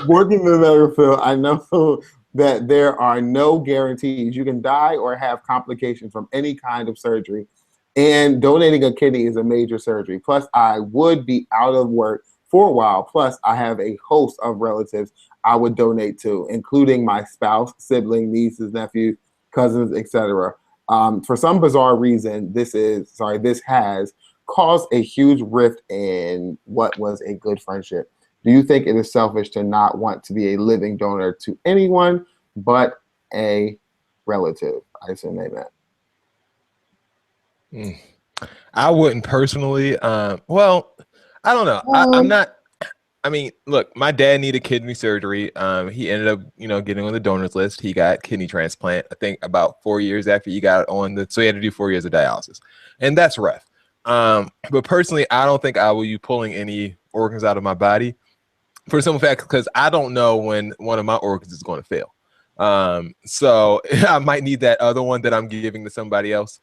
Working in the medical field, I know that there are no guarantees. You can die or have complications from any kind of surgery. And donating a kidney is a major surgery. Plus, I would be out of work for a while. Plus, I have a host of relatives I would donate to, including my spouse, sibling, nieces, nephews, cousins, etc. For some bizarre reason, this has caused a huge rift in what was a good friendship. Do you think it is selfish to not want to be a living donor to anyone but a relative? I assume they meant. I wouldn't personally. Well, I don't know. I'm not. I mean, look, my dad needed kidney surgery. He ended up, getting on the donors list. He got kidney transplant. I think about 4 years after he got on so he had to do 4 years of dialysis, and that's rough. But personally, I don't think I will be pulling any organs out of my body for the simple fact because I don't know when one of my organs is going to fail. So I might need that other one that I'm giving to somebody else.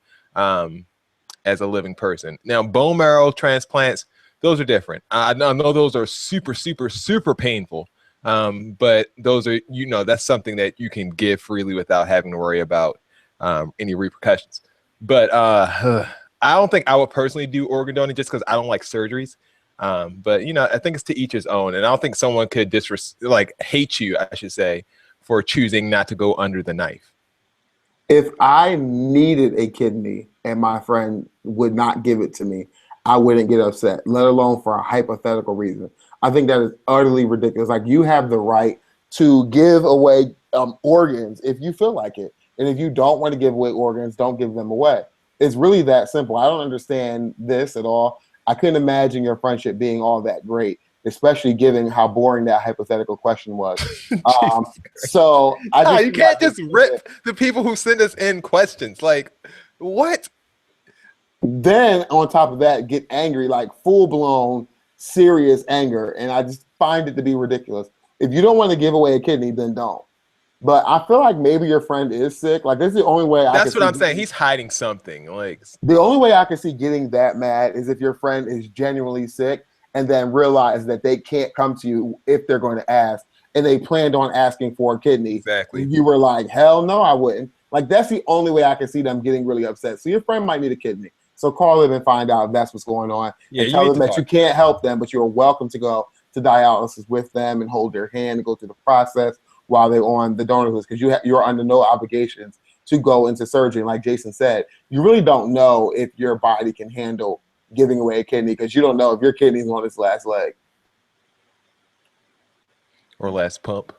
As a living person. Now, bone marrow transplants, those are different. I know those are super, super, super painful. But those are, that's something that you can give freely without having to worry about any repercussions. But I don't think I would personally do organ donating just because I don't like surgeries. But I think it's to each his own. And I don't think someone could hate you, I should say, for choosing not to go under the knife. If I needed a kidney and my friend would not give it to me, I wouldn't get upset, let alone for a hypothetical reason. I think that is utterly ridiculous. Like, you have the right to give away organs if you feel like it. And if you don't want to give away organs, don't give them away. It's really that simple. I don't understand this at all. I couldn't imagine your friendship being all that great, especially given how boring that hypothetical question was. So you can't just rip the people who send us in questions. Like, what? Then on top of that, get angry, like full-blown serious anger. And I just find it to be ridiculous. If you don't want to give away a kidney, then don't. But I feel like maybe your friend is sick. Like, this is the only way That's what I'm saying. He's hiding something. Like, the only way I can see getting that mad is if your friend is genuinely sick and then realize that they can't come to you if they're going to ask, and they planned on asking for a kidney. Exactly. You were like, hell no, I wouldn't. Like, that's the only way I can see them getting really upset. So your friend might need a kidney. So call them and find out if that's what's going on. Yeah, and tell them that you can't help them, but you're welcome to go to dialysis with them and hold their hand and go through the process while they're on the donor list, because you're under no obligations to go into surgery. And like Jason said, you really don't know if your body can handle giving away a kidney, because you don't know if your kidney's on its last leg. Or last pump.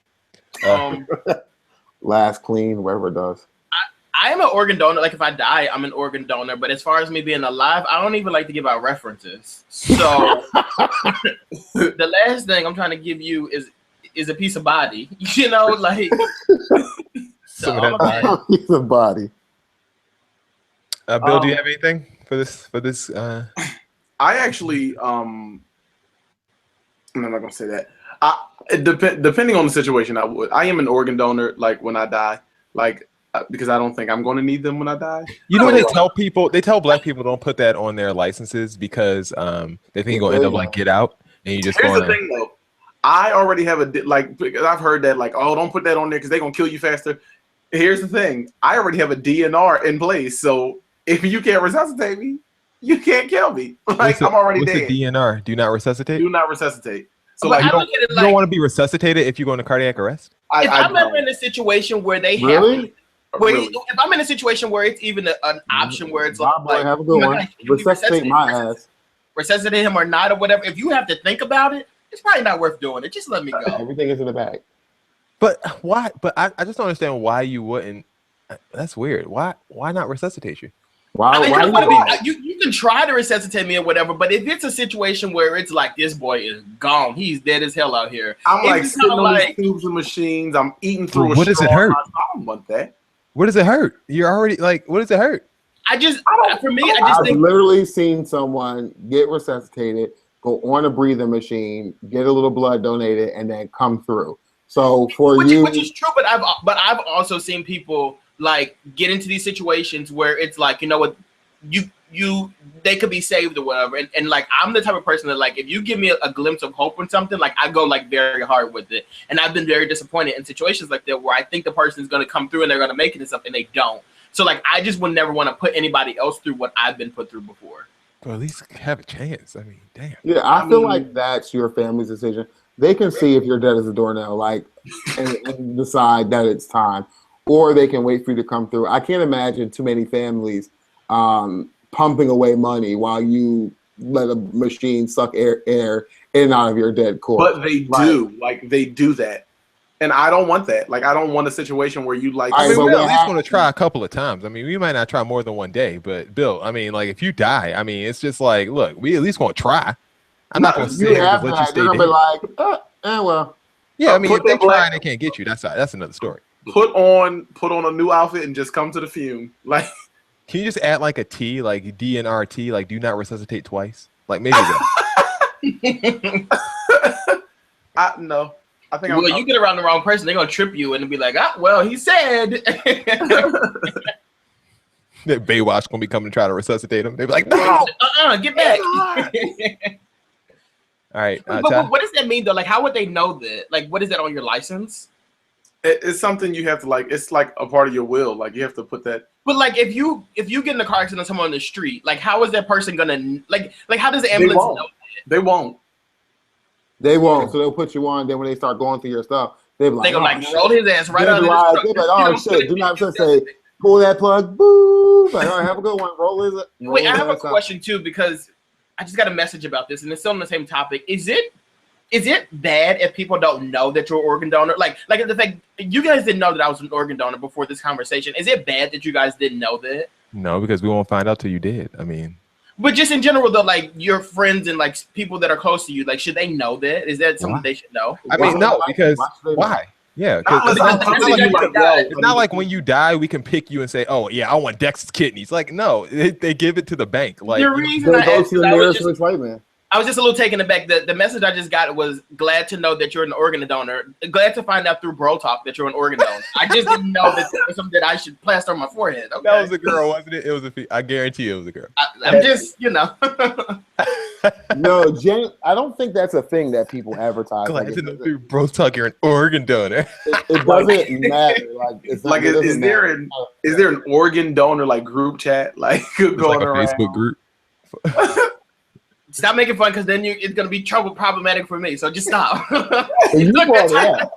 Last clean, whatever it does. I I am an organ donor. Like if I die, I'm an organ donor. But as far as me being alive, I don't even like to give out references. So the last thing I'm trying to give you is a piece of body. You know, like so A piece of body. Bill, do you have anything for this? I actually I'm not gonna say that. Depending on the situation, I am an organ donor. Like when I die, like because I don't think I'm going to need them when I die. You know, they tell people, they tell black people don't put that on their licenses because they think you're gonna end up like Get Out, and you just. Here's the thing, though. I already have because I've heard that like, oh, don't put that on there because they're gonna kill you faster. Here's the thing. I already have a DNR in place, so if you can't resuscitate me, you can't kill me. Like I'm already dead. What's the DNR? Do not resuscitate. Do not resuscitate. So but like, you don't want to be resuscitated if you go into cardiac arrest. If I'm ever in a situation where they have to, if I'm in a situation where it's even an option where it's like, have a good one. Resuscitate my ass. Resuscitate him or not or whatever. If you have to think about it, it's probably not worth doing it. Just let me go. Everything is in the bag. But why? But I just don't understand why you wouldn't. That's weird. Why not resuscitate you? You can try to resuscitate me or whatever, but if it's a situation where it's like this boy is gone, he's dead as hell out here. I'm like sitting on these tubes and machines. I'm eating through. What does it hurt? I don't want that. What does it hurt? You're already like, what does it hurt? I've literally seen someone get resuscitated, go on a breathing machine, get a little blood donated, and then come through. So which is true, but I've also seen people like get into these situations where it's like, you know what, they could be saved or whatever, and like I'm the type of person that like if you give me a glimpse of hope or something, like I go like very hard with it, and I've been very disappointed in situations like that where I think the person's going to come through and they're going to make it and stuff, and they don't. So like I just would never want to put anybody else through what I've been put through before. Well, at least have a chance. I mean, damn. Yeah, I feel like that's your family's decision. They can see if you're dead as a doornail, like, and decide that it's time, or they can wait for you to come through. I can't imagine too many families pumping away money while you let a machine suck air in and out of your dead corpse. But they do that, and I don't want that. Like, I don't want a situation where you like. I mean, we're at least going to try a couple of times. I mean, we might not try more than one day, but Bill, I mean, like, if you die, I mean, it's just like, look, we at least going to try. I'm not going to sit here and let you stay dead. Like, well. Yeah, I mean, if they try and they can't get you, that's another story. Put on a new outfit and just come to the fume. Like, can you just add like a T, like DNRT, like do not resuscitate twice? Like maybe that. No. I think you get around the wrong person, they're gonna trip you and be like, well, he said. That Baywatch gonna be coming to try to resuscitate him. They be like, no, get back. All right. But what does that mean though? Like, how would they know that? Like, what is that on your license? It's something you have to like. It's like a part of your will. Like you have to put that. But like, if you get in a car accident, someone on the street, like, how is that person gonna like? How does the ambulance know that? They won't. They won't. So they'll put you on. Then when they start going through your stuff, they're like, roll his ass right out of the truck. They're like, oh shit! Do not say pull that plug. Boo! Like, all right, have a good one. Roll his. Wait, I have a question too because I just got a message about this, and it's still on the same topic. Is it bad if people don't know that you're an organ donor? Like the fact you guys didn't know that I was an organ donor before this conversation. Is it bad that you guys didn't know that? No, because we won't find out till you did. I mean, but just in general, though, like your friends and like people that are close to you, like should they know that? Is that something they should know? I mean, no, because why? Yeah, because it's not like when you die, we can pick you and say, "Oh, yeah, I want Dex's kidneys." Like, no, they give it to the bank. Like, the reason I was just a little taken aback. The message I just got was glad to know that you're an organ donor. Glad to find out through Bro Talk that you're an organ donor. I just didn't know that was something that I should plaster on my forehead. Okay. That was a girl, wasn't it? It was I guarantee you it was a girl. I'm just, No, I don't think that's a thing that people advertise. Glad to know through Bro Talk you're an organ donor. It doesn't matter. Like, it's not, like is there an organ donor like group chat like going like a around? Facebook group? Stop making fun because then it's gonna be problematic for me. So just stop. You brought it up.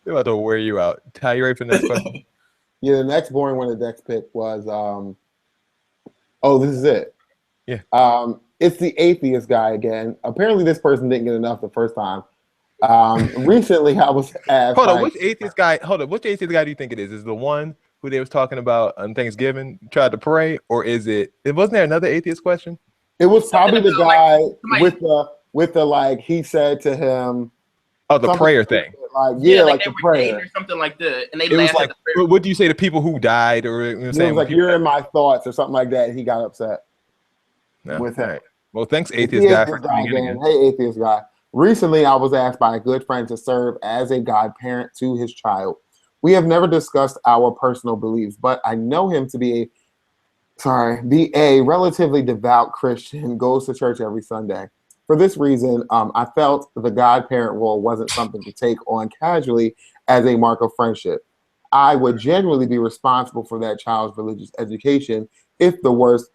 They're about to wear you out. Ty, you ready for the next question? Yeah, the next boring one the Dex pick was this is it. Yeah. It's the atheist guy again. Apparently this person didn't get enough the first time. Recently I was asked. Hold on, which atheist guy do you think it is? Is the one who they was talking about on Thanksgiving tried to pray, or is it? It wasn't there another atheist question? It was probably the guy Like, with the like he said to him. Oh, the prayer thing. Like yeah, like they the were dating prayer. or something like that, and they It was laughed like, at the prayer. what do you say to people who died, or you know what I'm It saying? was like you're in my thoughts or something like that. And he got upset with him. Right. Well, thanks, The atheist guy, for atheist guy tuning in again. Hey, atheist guy. Recently, I was asked by a good friend to serve as a godparent to his child. We have never discussed our personal beliefs, but I know him to be a relatively devout Christian, goes to church every Sunday. For this reason, I felt the godparent role wasn't something to take on casually as a mark of friendship. I would genuinely be responsible for that child's religious education if the worst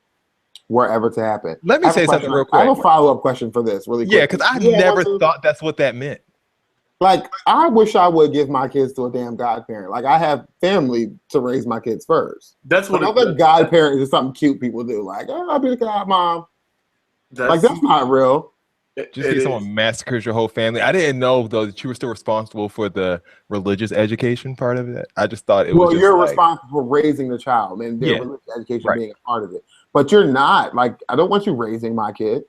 were ever to happen. Let me say something real quick. I have a follow-up question for this really quick. Yeah, because I never thought that's what that meant. Like, I wish I would give my kids to a damn godparent. Like, I have family to raise my kids first. That's what another godparent is something cute people do. Like, oh, I'll be the godmom. That's not real. Just because someone massacres your whole family. I didn't know though that you were still responsible for the religious education part of it. I just thought it was. Well, you're responsible for raising the child and their religious education being a part of it. But you're not. Like, I don't want you raising my kid.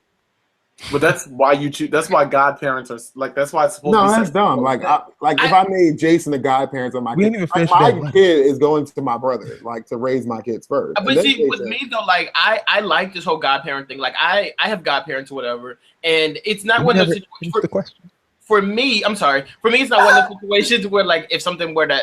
But that's why you choose. That's why godparents are like. That's why it's supposed to be. No, that's dumb. Like, if I made Jason the godparents of my kid, my kid is going to my brother, like to raise my kids first. But see, with me though, like I like this whole godparent thing. Like I have godparents or whatever, and it's not one of those situations. For me, I'm sorry. For me, it's not one of those situations where like if something were to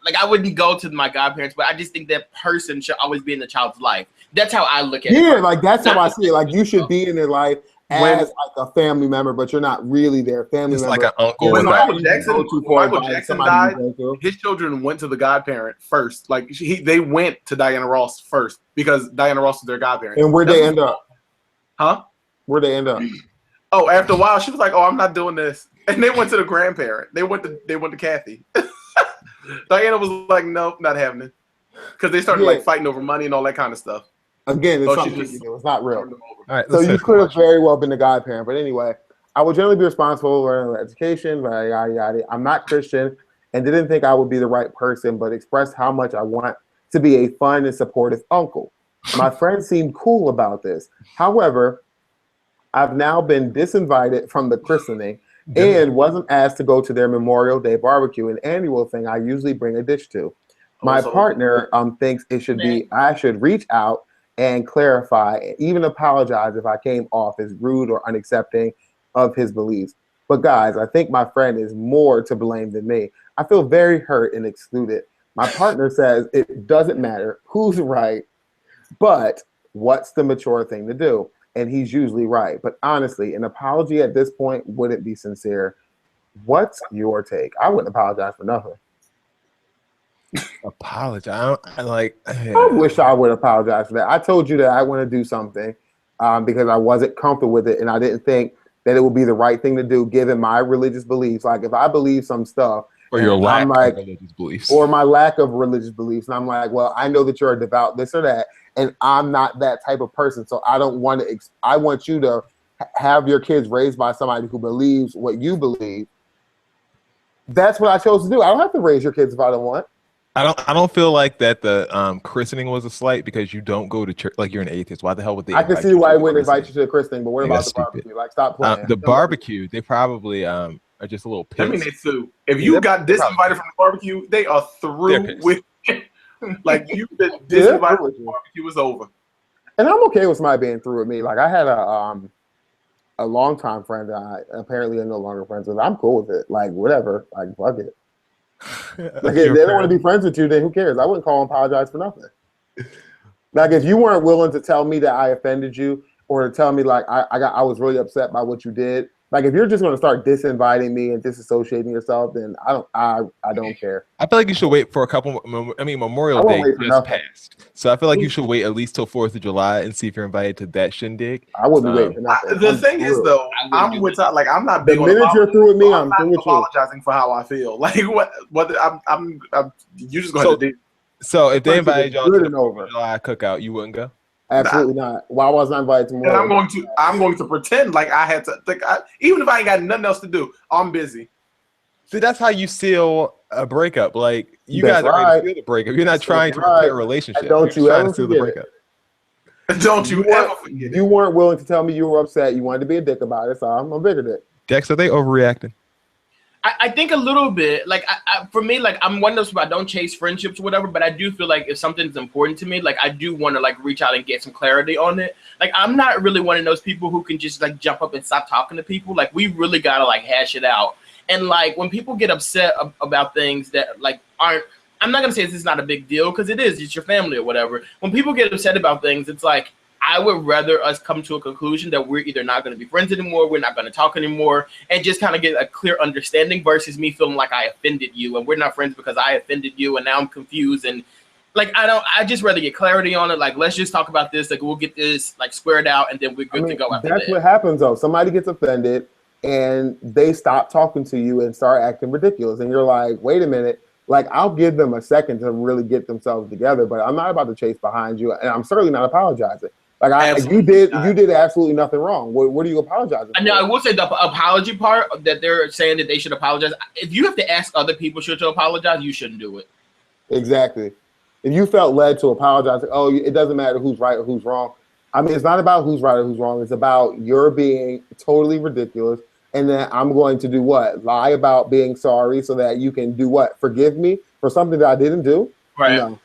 like I wouldn't go to my godparents, but I just think that person should always be in the child's life. That's how I look at it. Yeah, like that's how I see it. Like you should be in their life as like a family member, but you're not really their family member. Like an uncle. When Michael Jackson died, his children went to the godparent first. Like they went to Diana Ross first because Diana Ross was their godparent. And where'd they end up? Huh? Where'd they end up? Oh, after a while, she was like, "Oh, I'm not doing this," and they went to the grandparent. They went to Kathy. Diana was like, "Nope, not having it," because they started like fighting over money and all that kind of stuff. Again, it's something you do. It's not real. All right, so you could have very well been the godparent. But anyway, I would generally be responsible for education, yada, yada. I'm not Christian and didn't think I would be the right person, but expressed how much I want to be a fun and supportive uncle. My friends seemed cool about this. However, I've now been disinvited from the christening and wasn't asked to go to their Memorial Day barbecue, an annual thing I usually bring a dish to. My partner thinks it should be I should reach out and clarify, and even apologize if I came off as rude or unaccepting of his beliefs. But guys, I think my friend is more to blame than me. I feel very hurt and excluded. My partner says it doesn't matter who's right, but what's the mature thing to do? And he's usually right. But honestly, an apology at this point wouldn't be sincere. What's your take? I wouldn't apologize for nothing. Apologize. I wish I would apologize for that. I told you that I want to do something because I wasn't comfortable with it, and I didn't think that it would be the right thing to do given my religious beliefs. Like if I believe some stuff, or your lack of religious beliefs, or my lack of religious beliefs, and I'm like, well, I know that you're a devout this or that, and I'm not that type of person, so I don't want to. I want you to have your kids raised by somebody who believes what you believe. That's what I chose to do. I don't have to raise your kids if I don't want. I don't feel like that the christening was a slight because you don't go to church. Like you're an atheist. Why the hell would they? I can see why I wouldn't invite you to the christening, but what about the barbecue? Like, stop playing. The barbecue, they probably are just a little pissed. I mean, they sue. If you got disinvited from the barbecue, they are through with it. Like you've been disinvited from the barbecue, is over. And I'm okay with somebody being through with me. Like I had a longtime friend that I apparently am no longer friends with. I'm cool with it. Like whatever. Like fuck it. Like if they don't want to be friends with you, then who cares? I wouldn't call and apologize for nothing. Like if you weren't willing to tell me that I offended you, or to tell me like I was really upset by what you did. Like if you're just going to start disinviting me and disassociating yourself, then I don't care. I feel like you should wait for a couple. I mean, Memorial Day just passed, so I feel like you should wait at least till 4th of July and see if you're invited to that shindig. I wouldn't be waiting for nothing. The thing is, though, I'm with like I'm not big the minute you're through with me, I'm through with you. Apologizing for how I feel. Like what I'm you just going to do. So if they invited y'all to the 4th of July cookout, you wouldn't go? Absolutely not. Why wasn't I invited to more? And I'm going to pretend like I had to. Like even if I ain't got nothing else to do, I'm busy. See, that's how you seal a breakup. Like you That's guys are ready right. to feel the breakup. You're not trying to right. repair a relationship. And don't You're you trying ever to feel the forget breakup. Don't you ever forget You weren't willing to tell me you were upset. You wanted to be a dick about it, so I'm a bigger dick. Dex, are they overreacting? I think a little bit. Like for me, like I'm one of those people. I don't chase friendships or whatever, but I do feel like if something's important to me, like I do want to like reach out and get some clarity on it. Like I'm not really one of those people who can just like jump up and stop talking to people. Like we really gotta like hash it out. And like when people get upset about things that like aren't, I'm not gonna say this is not a big deal because it is. It's your family or whatever. When people get upset about things, it's like I would rather us come to a conclusion that we're either not going to be friends anymore, we're not going to talk anymore, and just kind of get a clear understanding versus me feeling like I offended you and we're not friends because I offended you and now I'm confused and like I just rather get clarity on it. Like let's just talk about this. Like we'll get this like squared out and then we're good to go after that's that. what happens though. Somebody gets offended and they stop talking to you and start acting ridiculous, and you're like, wait a minute. Like I'll give them a second to really get themselves together, but I'm not about to chase behind you, and I'm certainly not apologizing. Like you did absolutely nothing wrong. What are you apologizing for? Now I will say the apology part that they're saying that they should apologize. If you have to ask other people to apologize, you shouldn't do it. Exactly. If you felt led to apologize, oh, it doesn't matter who's right or who's wrong. I mean, it's not about who's right or who's wrong. It's about you're being totally ridiculous, and then I'm going to do what? Lie about being sorry so that you can do what? Forgive me for something that I didn't do? Right. No,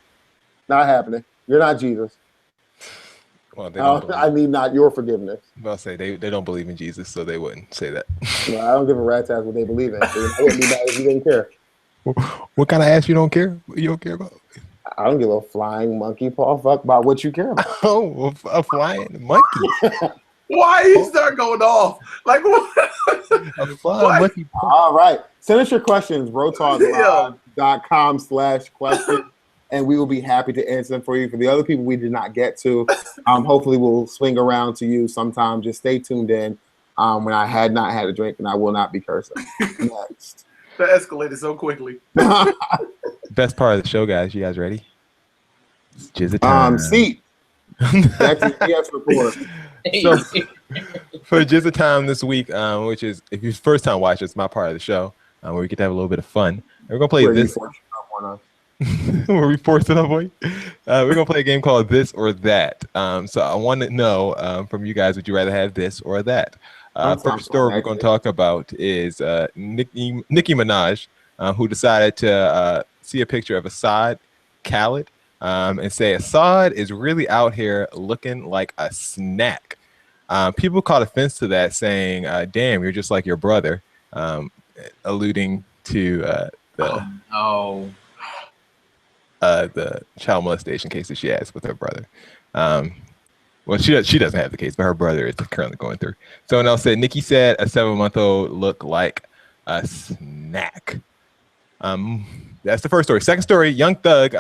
not happening. You're not Jesus. Well, they don't I need not your forgiveness. I'll say they don't believe in Jesus, so they wouldn't say that. Well, I don't give a rat's ass what they believe in. So I wouldn't be mad if you didn't care. What kind of ass you don't care? You don't care about? I don't give a flying monkey paw fuck about what you care about. Oh, a flying monkey. Why is that going off? Like what? A flying monkey paw. All right. Send us your questions, rotalklive.com/question. And we will be happy to answer them for you. For the other people we did not get to, hopefully we'll swing around to you sometime. Just stay tuned in when I had not had a drink, and I will not be cursing. Next. That escalated so quickly. Best part of the show, guys. You guys ready? It's Jizza time. Seat. That's a yes report. So, for Jizza time this week, which is, if you first time watch, it's my part of the show, where we get to have a little bit of fun. We're going to play this. Where we forced it up, boy. We're gonna play a game called This or That. So I want to know from you guys, would you rather have this or that? First story we're gonna talk about is Nicki Minaj, who decided to see a picture of Assad Khaled and say Assad is really out here looking like a snack. People caught offense to that, saying, "Damn, you're just like your brother," alluding to the child molestation case that she has with her brother. Well, she doesn't have the case, but her brother is currently going through. Someone else said, Nicki said a 7-month-old looked like a snack. That's the first story. Second story, Young Thug,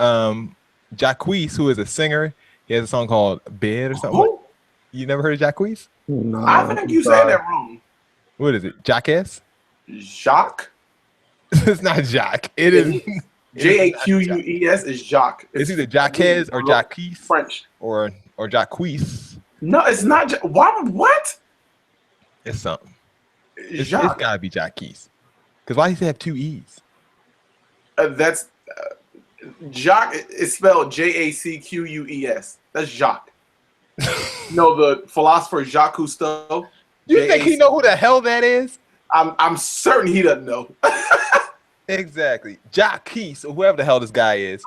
Jacquees, who is a singer, he has a song called Bed or something. Who? You never heard of Jacquees? No, I think you said that wrong. What is it? Jacques? Jacques? It's not Jacques. It is Jacques is Jacques. It's either Jacques or Jacquees French or Jacquees. No, it's not. Why? What? It's something. It's Jacques. gotta be Jacquees. Because why does he have two E's? That's Jacques is spelled Jacques. That's Jacques. No, the philosopher Jacques Cousteau. You think he know who the hell that is? I'm certain he doesn't know. Exactly. Jacquees, or whoever the hell this guy is.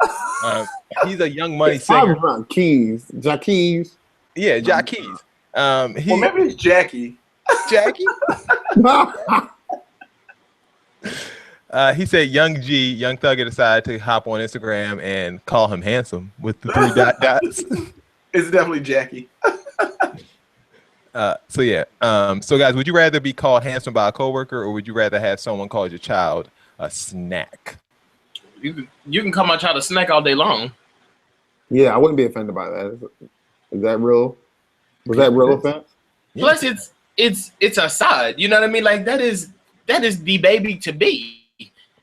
He's a Young Money singer. Jacquees. Yeah, Jacquees. Well, maybe it's Jackie. Jackie? He said Young Thugger decided to hop on Instagram and call him handsome with the 3 dots. It's definitely Jackie. So yeah. So guys, would you rather be called handsome by a coworker, or would you rather have someone call your child a snack? You can call my child a snack all day long. Yeah, I wouldn't be offended by that. Is that real? Was that real offense? Yeah. Plus, it's Assad. You know what I mean? Like that is the baby to be.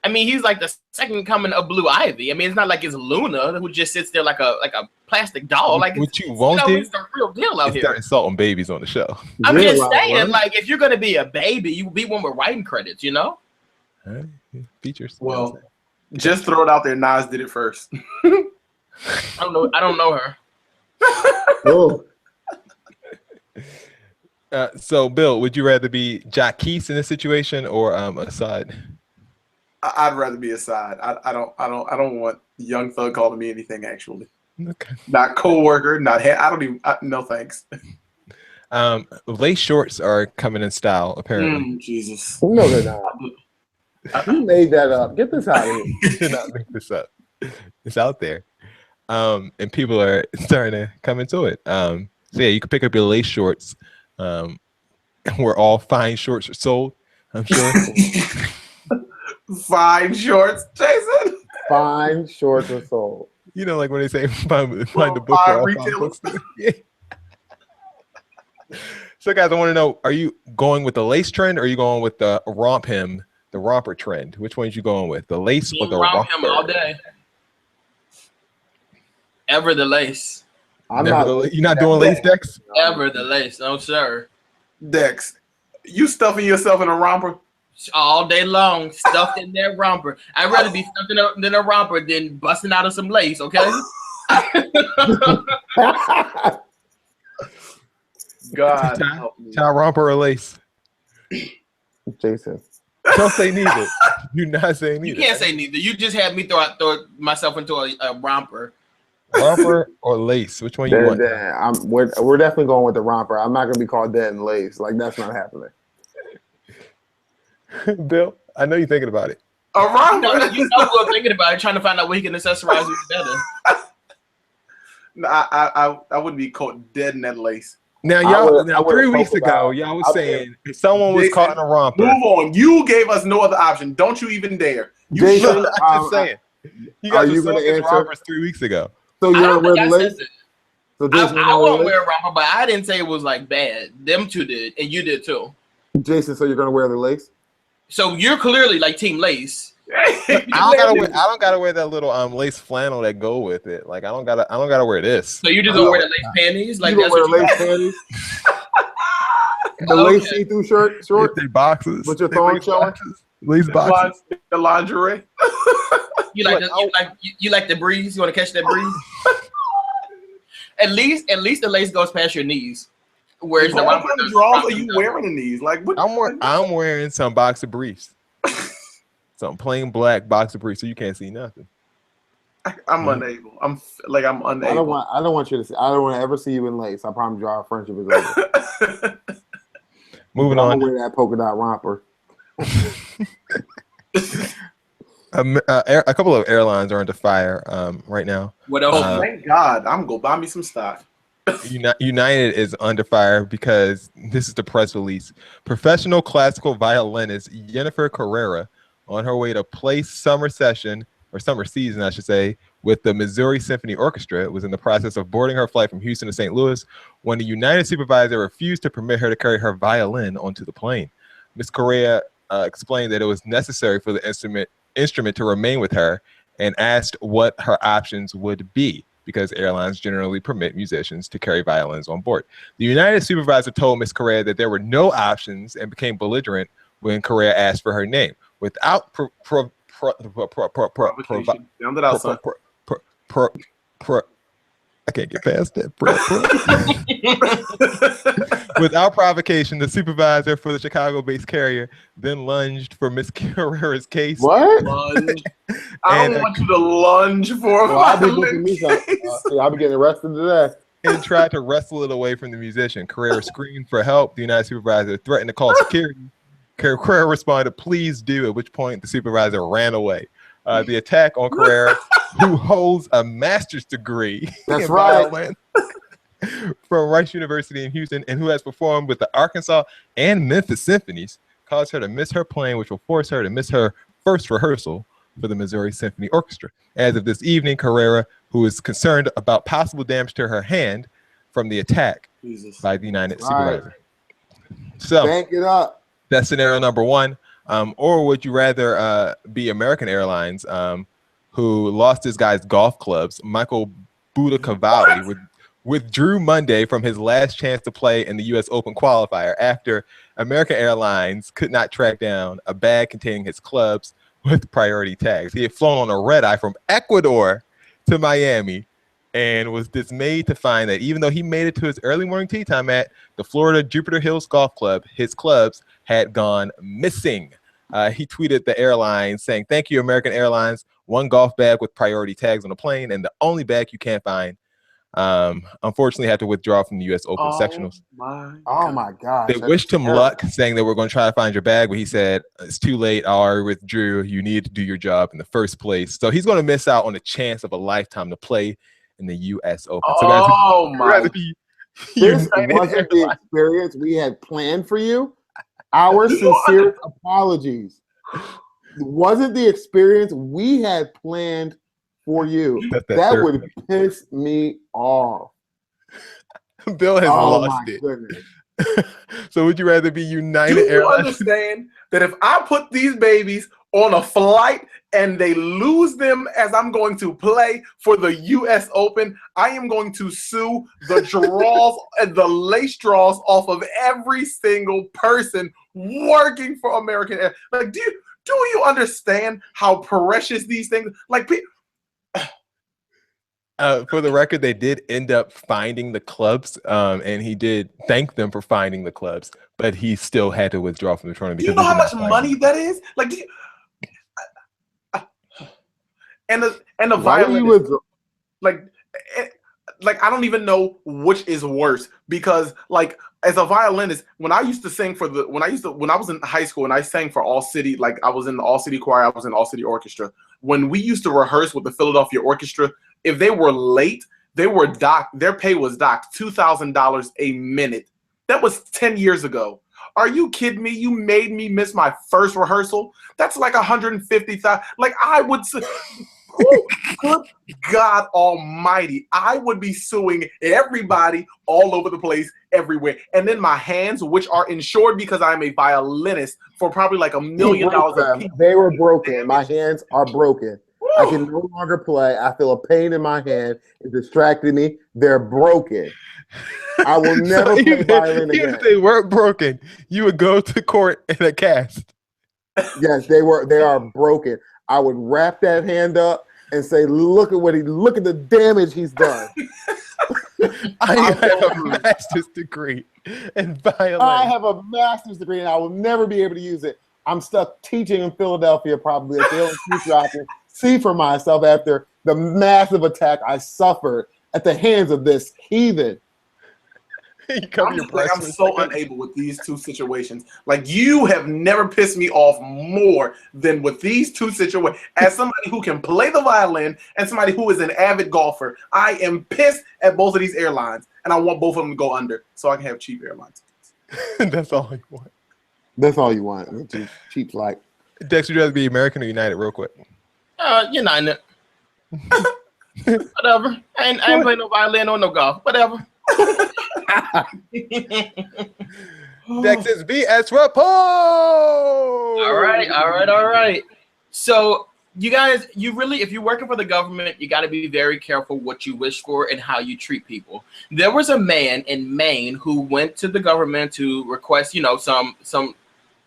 I mean, he's like the second coming of Blue Ivy. I mean, it's not like it's Luna who just sits there like a plastic doll. Like what you won't do? It's the real deal out here. Start insulting babies on the show. I'm just saying, like, if you're gonna be a baby, you be one with writing credits. You know. Features. Well, Just throw it out there. Nas did it first. I don't know her. Oh, So, Bill, would you rather be Jacquees in this situation or Assad? I'd rather be Assad. I don't want Young Thug calling me anything. Actually, Okay. not co-worker. Not I don't even. No thanks. Lace shorts are coming in style, apparently. Jesus. no, they're not. You made that up. Get this out of here. You should not make this up. It's out there. And people are starting to come into it. So yeah, you can pick up your lace shorts. Where all fine shorts are sold, I'm sure. Fine shorts, Jason. Fine shorts are sold. You know, like when they say find the book for Fine all fine retailers. books. Yeah. So guys, I want to know, are you going with the lace trend or are you going with the romper trend? Which one are you going with? The lace or the Romp him all romper? day. Ever the lace. I'm Never not. you're not doing lace decks? Ever the lace. No, sir. Dex, you stuffing yourself in a romper? All day long, stuffed in that romper. I'd rather be stuffed in a romper than busting out of some lace, okay? God help me. Child romper or lace? Jason. Don't say neither. You're not saying neither. You can't say neither. You just had me throw myself into a romper. Romper or lace? Which one you want? We're definitely going with the romper. I'm not gonna be called dead and lace. Like that's not happening. Bill, I know you're thinking about it. A romper? You know what I'm thinking about it, trying to find out what he can accessorize it better. No, I wouldn't be caught dead in that lace. Now, I would 3 have weeks spoke ago, about- y'all was I- saying if someone was Jason, caught in a romper. Move on. You gave us no other option. Don't you even dare. You Jason, shut up. I'm just saying. You guys are were you so gonna against answer? rompers 3 weeks ago. So I you're don't gonna think wear I the said lace? that. So Jason, I you're won't gonna wear a romper, but I didn't say it was like bad. Them two did, and you did too. Jason, so you're gonna wear the lace? So you're clearly like Team Lace. I don't gotta wear that little lace flannel that go with it. Like I don't gotta wear this. So you just gonna wear the lace panties? Like You that's gonna wear what the you lace panties? The lace Okay. see-through shirt, short? They boxes. With your They thong lace showing? boxes. Lace boxes. The lingerie. You like Look, you like the breeze? You want to catch that breeze? At least the lace goes past your knees. Whereas the What romper kind of does- drawers romper are you does. wearing in these? Like what? I'm wearing some boxer briefs. Some plain black boxer briefs, so you can't see nothing. I'm unable. I'm unable. I don't want you to see. I don't want to ever see you in lace. I promise you, our friendship is over. Moving I'm on. gonna wear that polka dot romper. A couple of airlines are under fire right now. What else? Thank God. I'm gonna go buy me some stock. United is under fire because this is the press release. Professional classical violinist Jennifer Carrera, on her way to play summer season, I should say, with the Missouri Symphony Orchestra, was in the process of boarding her flight from Houston to St. Louis when the United supervisor refused to permit her to carry her violin onto the plane. Ms. Correa explained that it was necessary for the instrument to remain with her and asked what her options would be, because airlines generally permit musicians to carry violins on board. The United supervisor told Ms. Correa that there were no options and became belligerent when Correa asked for her name. Without I can't get past that. Without provocation, the supervisor for the Chicago-based carrier then lunged for Ms. Carrera's case. What? Lunge. I don't want you to lunge for a Well, I'll be violin booking me some. case. I'll be getting arrested today. And tried to wrestle it away from the musician. Carrera screamed for help. The United supervisor threatened to call security. Carrera responded, "Please do," at which point the supervisor ran away. The attack on Carrera, who holds a master's degree That's in right. violin from Rice University in Houston, and who has performed with the Arkansas and Memphis symphonies, caused her to miss her plane, which will force her to miss her first rehearsal for the Missouri Symphony Orchestra. As of this evening, Carrera, who is concerned about possible damage to her hand from the attack by the United supervisor. So Bank it up. that's scenario number one. Or would you rather be American Airlines, who lost this guy's golf clubs? Michael Buda-Cavalli withdrew Monday from his last chance to play in the U.S. Open qualifier after American Airlines could not track down a bag containing his clubs, with priority tags. He had flown on a red eye from Ecuador to Miami and was dismayed to find that even though he made it to his early morning tea time at the Florida Jupiter Hills Golf Club, his clubs had gone missing. He tweeted the airline saying, "Thank you, American Airlines. One golf bag with priority tags on the plane and the only bag you can't find." Unfortunately, had to withdraw from the U.S. Open sectionals. Oh my gosh! They wished him luck, saying they were going to try to find your bag, but he said, "It's too late. I already withdrew. You need to do your job in the first place." So he's going to miss out on a chance of a lifetime to play in the U.S. Open. So guys, this wasn't the experience we had planned for you. Our sincere apologies. It wasn't the experience we had planned for you. That would piss me off. Bill has lost it. Goodness. So would you rather be United Do you Airlines? understand that if I put these babies on a flight and they lose them as I'm going to play for the U.S. Open, I am going to sue the draws and the lace draws off of every single person working for American Airlines. Like, do you understand how precious these things? Like, for the record, they did end up finding the clubs, and he did thank them for finding the clubs, but he still had to withdraw from the tournament. Do you know how much money that is? Like, and the violin, like I don't even know which is worse, because like as a violinist, when I used to sing when I was in high school and I sang for All City, like I was in the All City Choir, I was in All City Orchestra. When we used to rehearse with the Philadelphia Orchestra, if they were late, they were docked. Their pay was docked $2,000 a minute. That was 10 years ago. Are you kidding me? You made me miss my first rehearsal. That's like $150,000. Like I would say, oh, good God Almighty, I would be suing everybody all over the place, everywhere. And then my hands, which are insured because I'm a violinist, for probably like $1 million a piece. They were broken. My hands are broken. I can no longer play. I feel a pain in my hand. It's distracting me. They're broken. I will never play violin again. Even if they weren't broken, you would go to court in a cast. Yes, they are broken. I would wrap that hand up and say, look at the damage he's done. I have a master's degree in violin. I have a master's degree and I will never be able to use it. I'm stuck teaching in Philadelphia probably at the only teacher I can see for myself after the massive attack I suffered at the hands of this heathen. I'm so unable with these two situations. Like, you have never pissed me off more than with these two situations. As somebody who can play the violin and somebody who is an avid golfer, I am pissed at both of these airlines, and I want both of them to go under so I can have cheap airlines. That's all you want. That's all you want. Cheap flight. Dex, would you rather be American or United, real quick? United. Whatever. I ain't playing no violin or no golf. Whatever. Dex's BS report. All right. So you guys, if you're working for the government, you got to be very careful what you wish for and how you treat people. There was a man in Maine who went to the government to request,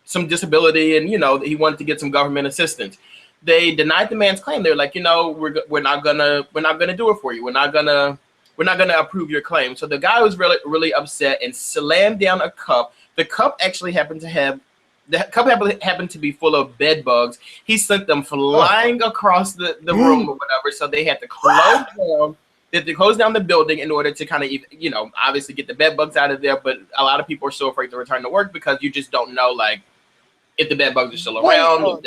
some disability, and he wanted to get some government assistance. They denied the man's claim. They're like, we're not gonna do it for you. We're not gonna approve your claim. So the guy was really, really upset and slammed down a cup. The cup actually happened to be full of bed bugs. He sent them flying across the room or whatever. So they had to close down. They had to close down the building in order to kind of, obviously get the bed bugs out of there. But a lot of people are so afraid to return to work because you just don't know, like, if the bed bugs are still around.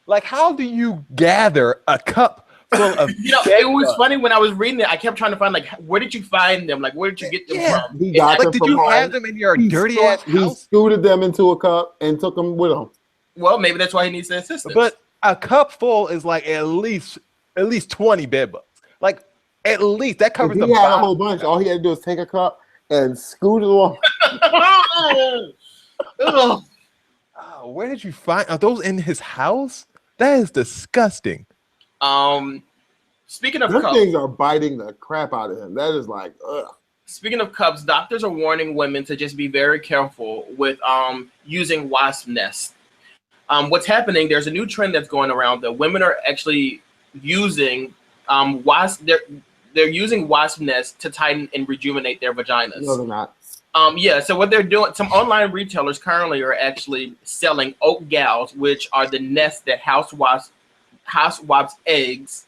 Like, how do you gather a cup full of it was funny when I was reading it. I kept trying to find, like, where did you find them? Like, where did you get them from? Did you have them in your dirty ass house? He scooted them into a cup and took them with him. Well, maybe that's why he needs the assistance. But a cup full is like at least 20 bed bugs. Like, at least that covers the bottom. He had a whole bunch. All he had to do was take a cup and scoot it along. Where did you find? Are those in his house? That is disgusting. Speaking of cups, things are biting the crap out of him. That is like, ugh. Speaking of cups, doctors are warning women to just be very careful with using wasp nests. what's happening, there's a new trend that's going around that women are actually using they're using wasp nests to tighten and rejuvenate their vaginas. No, they're not. Yeah, so what they're doing, some online retailers currently are actually selling oak gals, which are the nests that house wasps eggs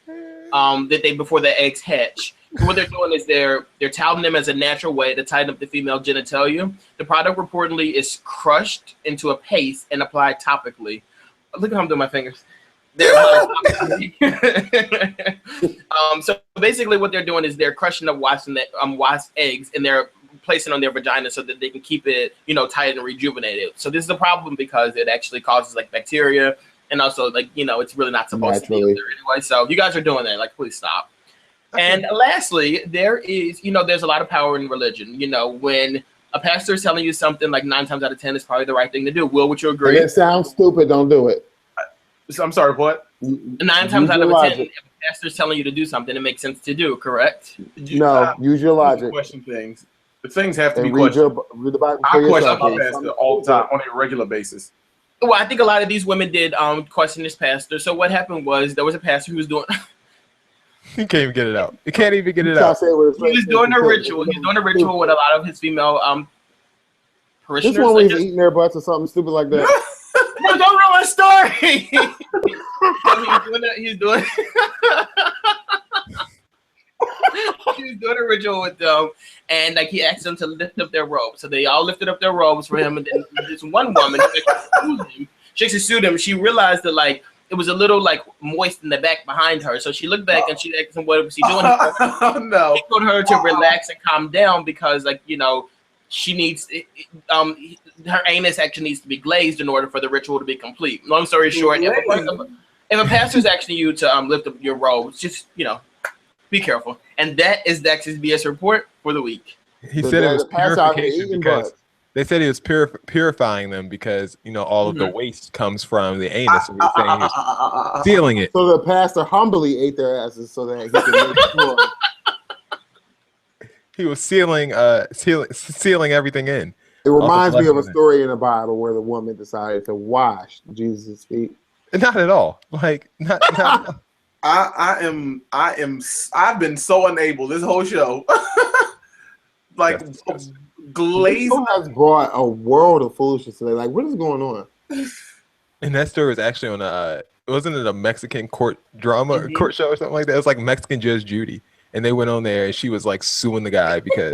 before the eggs hatch. So what they're doing is they're touting them as a natural way to tighten up the female genitalia. The product reportedly is crushed into a paste and applied topically. Look at how I'm doing my fingers. So basically what they're doing is they're crushing up wasp eggs and they're placing on their vagina so that they can keep it, tight and rejuvenated. So this is a problem because it actually causes like bacteria and also like, it's really not supposed to be there anyway. So if you guys are doing that, like, please stop. And lastly, there is, there's a lot of power in religion. When a pastor is telling you something, like 9 times out of 10 is probably the right thing to do. Will, would you agree? If it sounds stupid, don't do it. I'm sorry, what? 9 times out of 10, if a pastor is telling you to do something, it makes sense to do, correct? No, use your logic. Question things. The things have to be read questioned. Read the Bible I for question yourself. my pastor all the time on a regular basis. Well, I think a lot of these women did question this pastor. So what happened was there was a pastor who was doing... He can't even get it out. He can't even get it out. He was doing a ritual. He's doing a ritual with a lot of his female parishioners. This one where he's eating their butts or something stupid like that. No, don't ruin my story. He's doing a ritual with them, and like he asked them to lift up their robes. So they all lifted up their robes for him, and then this one woman, she actually sued him. She realized that like it was a little like moist in the back behind her, so she looked back and she asked him what was he doing. No, he told her to relax and calm down because like she needs her anus actually needs to be glazed in order for the ritual to be complete. Long story short, if a pastor's asking you to lift up your robes, just be careful. And that is Dax's BS report for the week. He said it was purification because they said he was purifying them because all of the waste comes from the anus. So he's saying he's sealing it. So the pastor humbly ate their asses so that he could make sure. He was sealing everything in. It reminds me of a story in the Bible where the woman decided to wash Jesus' feet. Not at all. Like not. I've been so unable this whole show. Like glazed has brought a world of foolishness today. Like, what is going on? And that story was actually on wasn't it a Mexican court drama court show or something like that? It was like Mexican Judge Judy. And they went on there and she was like suing the guy because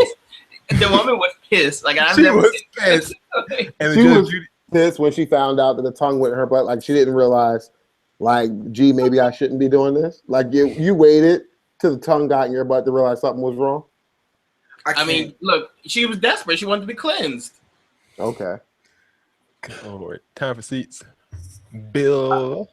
the woman was pissed. Like she was pissed. And she was pissed when she found out that the tongue went in her butt. Like she didn't realize, like, gee, maybe I shouldn't be doing this. Like you waited till the tongue got in your butt to realize something was wrong. I mean, look, she was desperate. She wanted to be cleansed. Okay. Good Lord. Time for seats. Bill.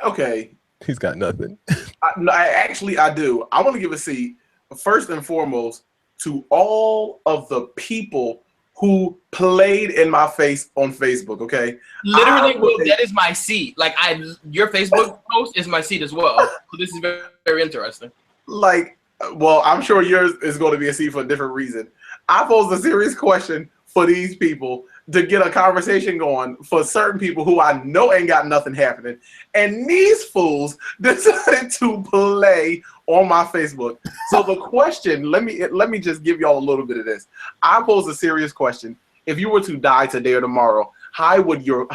Okay. He's got nothing. I do. I want to give a seat first and foremost to all of the people who played in my face on Facebook. Okay, literally, that is my seat. Like your Facebook post is my seat as well. So this is very, very interesting. Like, well, I'm sure yours is going to be a seat for a different reason. I posed a serious question for these people to get a conversation going for certain people who I know ain't got nothing happening. And these fools decided to play on my Facebook. So the question, let me just give y'all a little bit of this. I posed a serious question. If you were to die today or tomorrow, how would your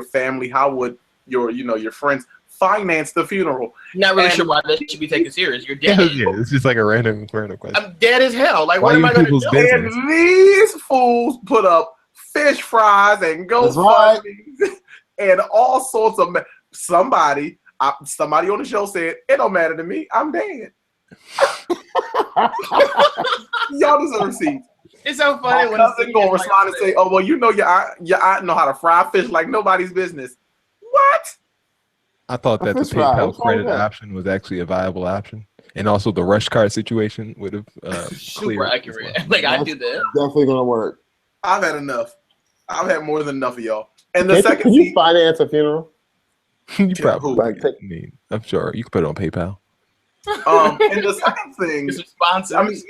family, how would your friends finance the funeral? Not really sure why that should be taken serious. You're dead. Yeah, it's just like a random question. I'm dead as hell. Like, what am I going to do? And these fools put up fish fries and GoFundMe and all sorts of somebody on the show said it don't matter to me. I'm dead. Y'all deserve receipts. It's so funny when cousin gonna respond and say, "Oh well, your aunt know how to fry fish like nobody's business." What? I thought that the PayPal credit option was actually a viable option, and also the rush card situation would have super accurate. Well. Like I do that. Definitely gonna work. I've had enough. I've had more than enough of y'all. And the second, can you finance a funeral? You probably. I'm sure you can put it on PayPal. And the second thing, It's responsive. I mean,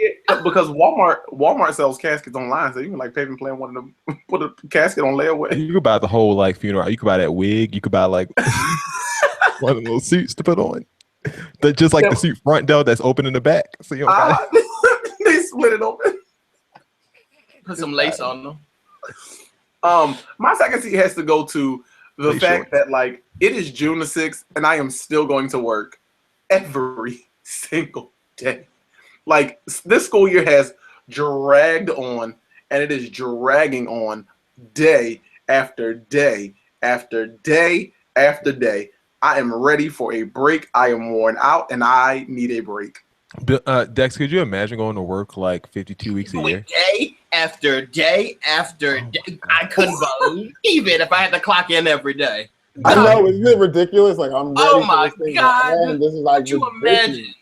because Walmart sells caskets online, so you can like pay and plan one of them, put a casket on layaway. You could buy the whole like funeral. You could buy that wig. You could buy like one of those suits to put on. Just like the suit front though, that's open in the back, so you don't got they split it open. Put some lace on them. My second seat has to go to the fact that like it is June the 6th and I am still going to work every single day. Like this school year has dragged on and it is dragging on day after day after day after day. I am ready for a break. I am worn out and I need a break. Dex, could you imagine going to work like 52 weeks a year? Day after day after day. I couldn't believe it if I had to clock in every day. I know, isn't it ridiculous? Like I'm ready. Oh my God! Man, this is like. Could you imagine?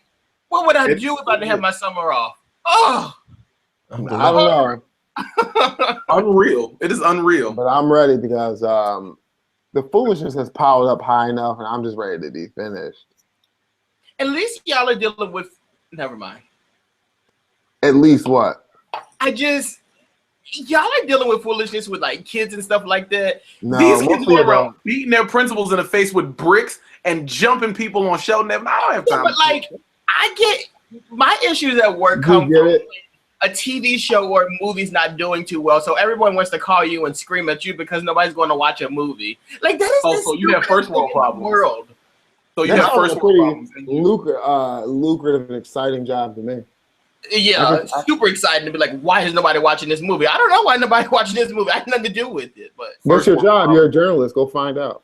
What would I do if I didn't have my summer off? Oh, I don't know. Unreal. It is unreal. But I'm ready because the foolishness has piled up high enough, and I'm just ready to be finished. At least y'all are dealing with. Never mind. At least what? Y'all are dealing with foolishness with like kids and stuff like that. No, these kids go around beating their principals in the face with bricks and jumping people on Sheldon. I don't have time. But like, I get my issues at work come from a TV show or movie's not doing too well, so everyone wants to call you and scream at you because nobody's going to watch a movie. Like that is so you have first world problems. World. So you have first world problems. Lucrative and exciting job to me. Yeah, super excited to be like, why is nobody watching this movie? I don't know why nobody watching this movie. I had nothing to do with it. But what's your job? You're a journalist. Go find out.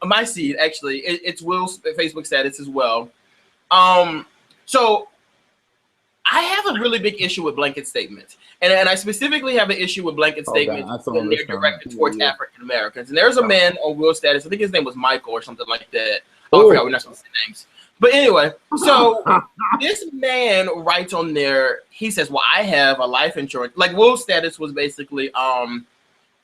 My seed actually, it's Will's Facebook status as well. So I have a really big issue with blanket statements, and I specifically have an issue with blanket statements when they're directed towards African Americans. And there's a man on Will's status. I think his name was Michael or something like that. Oh, I forgot, we're not supposed to say names. But anyway, so this man writes on there, he says, well, I have a life insurance. Like Will's status was basically,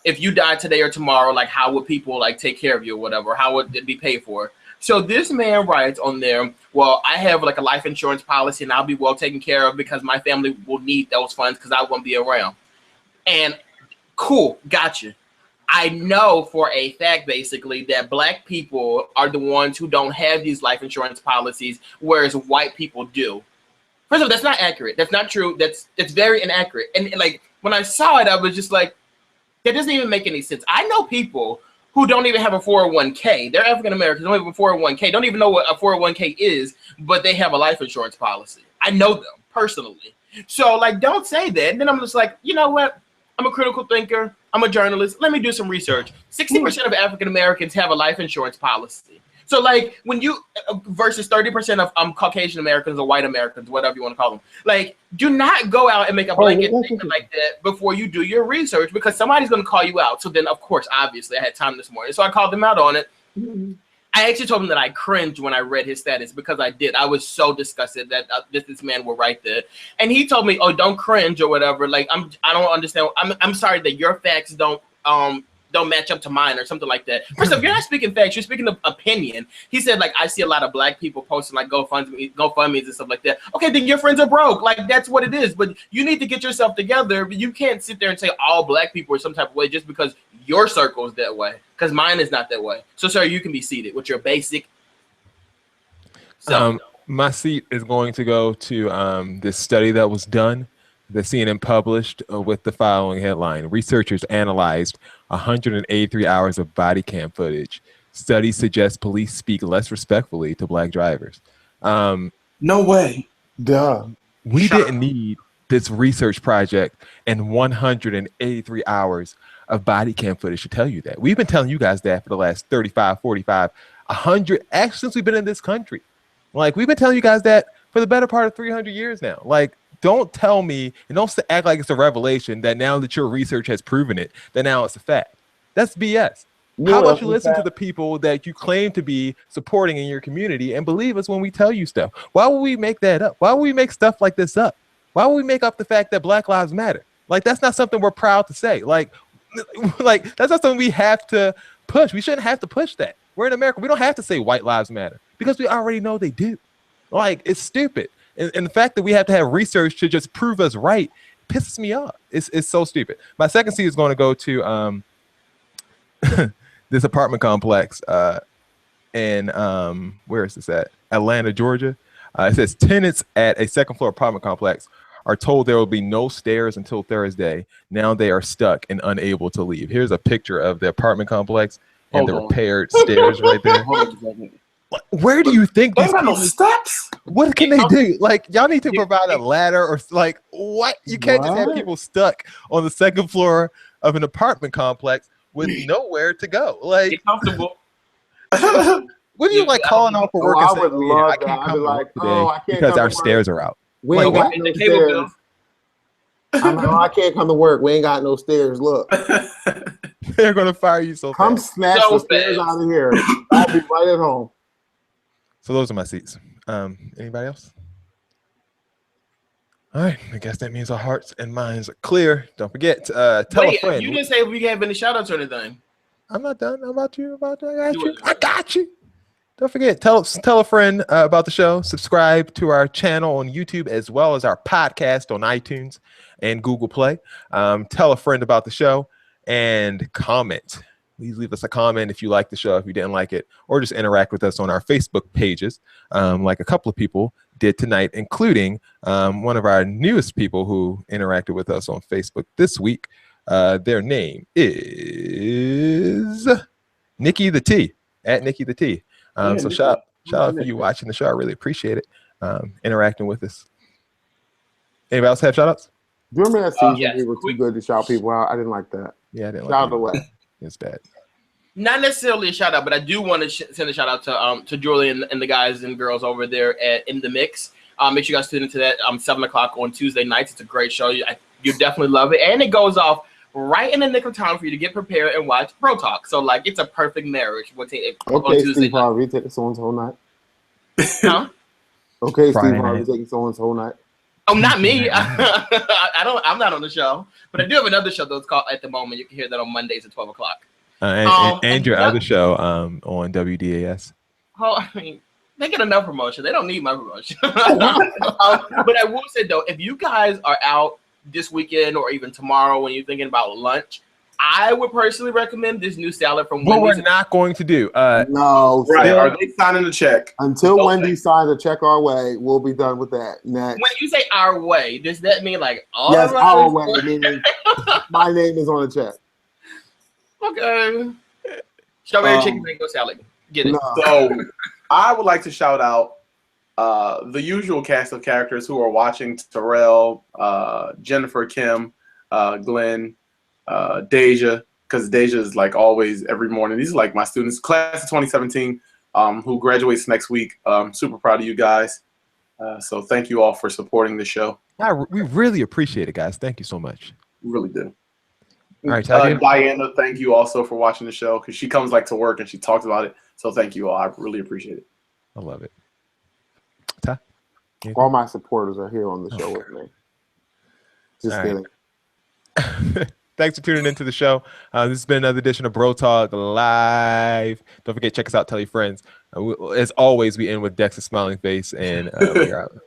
if you die today or tomorrow, like how would people like take care of you or whatever? How would it be paid for? So this man writes on there, well, I have like a life insurance policy and I'll be well taken care of because my family will need those funds because I won't be around. And cool, gotcha. I know for a fact, basically, that black people are the ones who don't have these life insurance policies, whereas white people do. First of all, that's not accurate. That's not true. That's very inaccurate. And like when I saw it, I was just like, that doesn't even make any sense. I know people who don't even have a 401k. They're African Americans, don't have a 401k, don't even know what a 401k is, but they have a life insurance policy. I know them personally. So like, don't say that. And then I'm just like, you know what? I'm a critical thinker. I'm a journalist. Let me do some research. 60% of African Americans have a life insurance policy. So like when you versus 30% of Caucasian Americans or white Americans, whatever you want to call them, like do not go out and make a blanket statement like that before you do your research because somebody's going to call you out. So then, of course, obviously, I had time this morning, so I called them out on it. I actually told him that I cringed when I read his status because I did. I was so disgusted that this man would write that, and he told me, "Oh, don't cringe or whatever." Like I don't understand. I'm sorry that your facts don't match up to mine or something like that. First off, you're not speaking facts. You're speaking of opinion. He said, like, I see a lot of black people posting like GoFundMes and stuff like that. Okay, then your friends are broke. Like that's what it is. But you need to get yourself together. You can't sit there and say all black people are some type of way just because your circle is that way. Because mine is not that way. So, sir, you can be seated with your basic. My seat is going to go to this study that was done. The CNN published with the following headline. Researchers analyzed 183 hours of body cam footage. Study suggests police speak less respectfully to black drivers. No way. Duh. We didn't need this research project and 183 hours of body cam footage to tell you that. We've been telling you guys that for the last 35, 45, 100, actually since we've been in this country. Like we've been telling you guys that for the better part of 300 years now. Like don't tell me and don't act like it's a revelation that now that your research has proven it, that now it's a fact. That's BS. How about you listen to the people that you claim to be supporting in your community and believe us when we tell you stuff? Why would we make that up? Why would we make stuff like this up? Why would we make up the fact that Black Lives Matter? Like that's not something we're proud to say. Like that's not something we have to push. We shouldn't have to push that. We're in America. We don't have to say white lives matter because we already know they do. Like, it's stupid. And the fact that we have to have research to just prove us right pisses me off. It's so stupid. My second seed is going to go to this apartment complex in where is this at? Atlanta, Georgia. It says tenants at a second floor apartment complex are told there will be no stairs until Thursday. Now they are stuck and unable to leave. Here's a picture of the apartment complex and the repaired stairs right there. Where do you think They these got no people, steps? what can they do? Like, y'all need to provide a ladder or like what? You can't just have people stuck on the second floor of an apartment complex with nowhere to go. Like, Get comfortable. what do you like calling off for work and I saying, would "Oh, yeah, love I that. can't I'd come be to like, work today oh, I can't because come our to stairs work. are out." We Like, ain't what? got no stairs. I'm like, oh, I can't come to work. We ain't got no stairs. Look, They're gonna fire you so come fast. snatch So the stairs fast. out of here. I'll be right at home. So those are my seats. Anybody else? All right, I guess that means our hearts and minds are clear. Don't forget, tell a friend. You didn't say if we have any shout outs or anything. I'm not done. How about you? I got Do you. it. I got you. Don't forget, tell a friend about the show. Subscribe to our channel on YouTube as well as our podcast on iTunes and Google Play. Tell a friend about the show and comment. Please leave us a comment if you like the show, if you didn't like it, or just interact with us on our Facebook pages, like a couple of people did tonight, including one of our newest people who interacted with us on Facebook this week. Their name is Nikki the T, at Nikki the T. So shout out for you watching the show. I really appreciate it. Interacting with us. Anybody else have shout outs? Do you remember that season yes. we were too good to shout people out? I didn't like that. Yeah, I didn't Shout like it. away. It's bad. Not necessarily a shout out, but I do want to send a shout out to Julie and the guys and girls over there at In the Mix. Make sure you guys tune into that 7:00 on Tuesday nights. It's a great show. You definitely love it, and it goes off right in the nick of time for you to get prepared and watch Pro Talk. So like, it's a perfect marriage. On Okay, Tuesday Steve night. Harvey taking someone's whole night. Huh? Okay, Friday Steve Harvey night. taking someone's whole night. Oh, not me. I'm not on the show, but I do have another show that's called At the Moment. You can hear that on Mondays at 12:00. And your other show on WDAS. Oh, I mean, they get enough promotion. They don't need my promotion. But I will say though, if you guys are out this weekend or even tomorrow when you're thinking about lunch, I would personally recommend this new salad from What Wendy's. we're not going to do. No, Right. still, Are they signing the check? until Okay. Wendy signs a check our way, we'll be done with that. Next. When you say our way, does that mean like all Yes, of us? our way, meaning my name is on the check. Okay. Strawberry chicken mango salad. Get it. No. So I would like to shout out the usual cast of characters who are watching: Terrell, Jennifer, Kim, Glenn, Deja, because Deja is like always every morning. These are like my students, class of 2017, who graduates next week. Super proud of you guys. So thank you all for supporting the show. We really appreciate it, guys. Thank you so much. We really do. All right, Tiger. Diana, thank you also for watching the show because she comes like to work and she talks about it. So thank you all. I really appreciate it. I love it. Ty? All my supporters are here on the show with me. Just All kidding. right. Thanks for tuning into the show. This has been another edition of Bro Talk Live. Don't forget, check us out, tell your friends. As always, we end with Dex's smiling face, and we are out.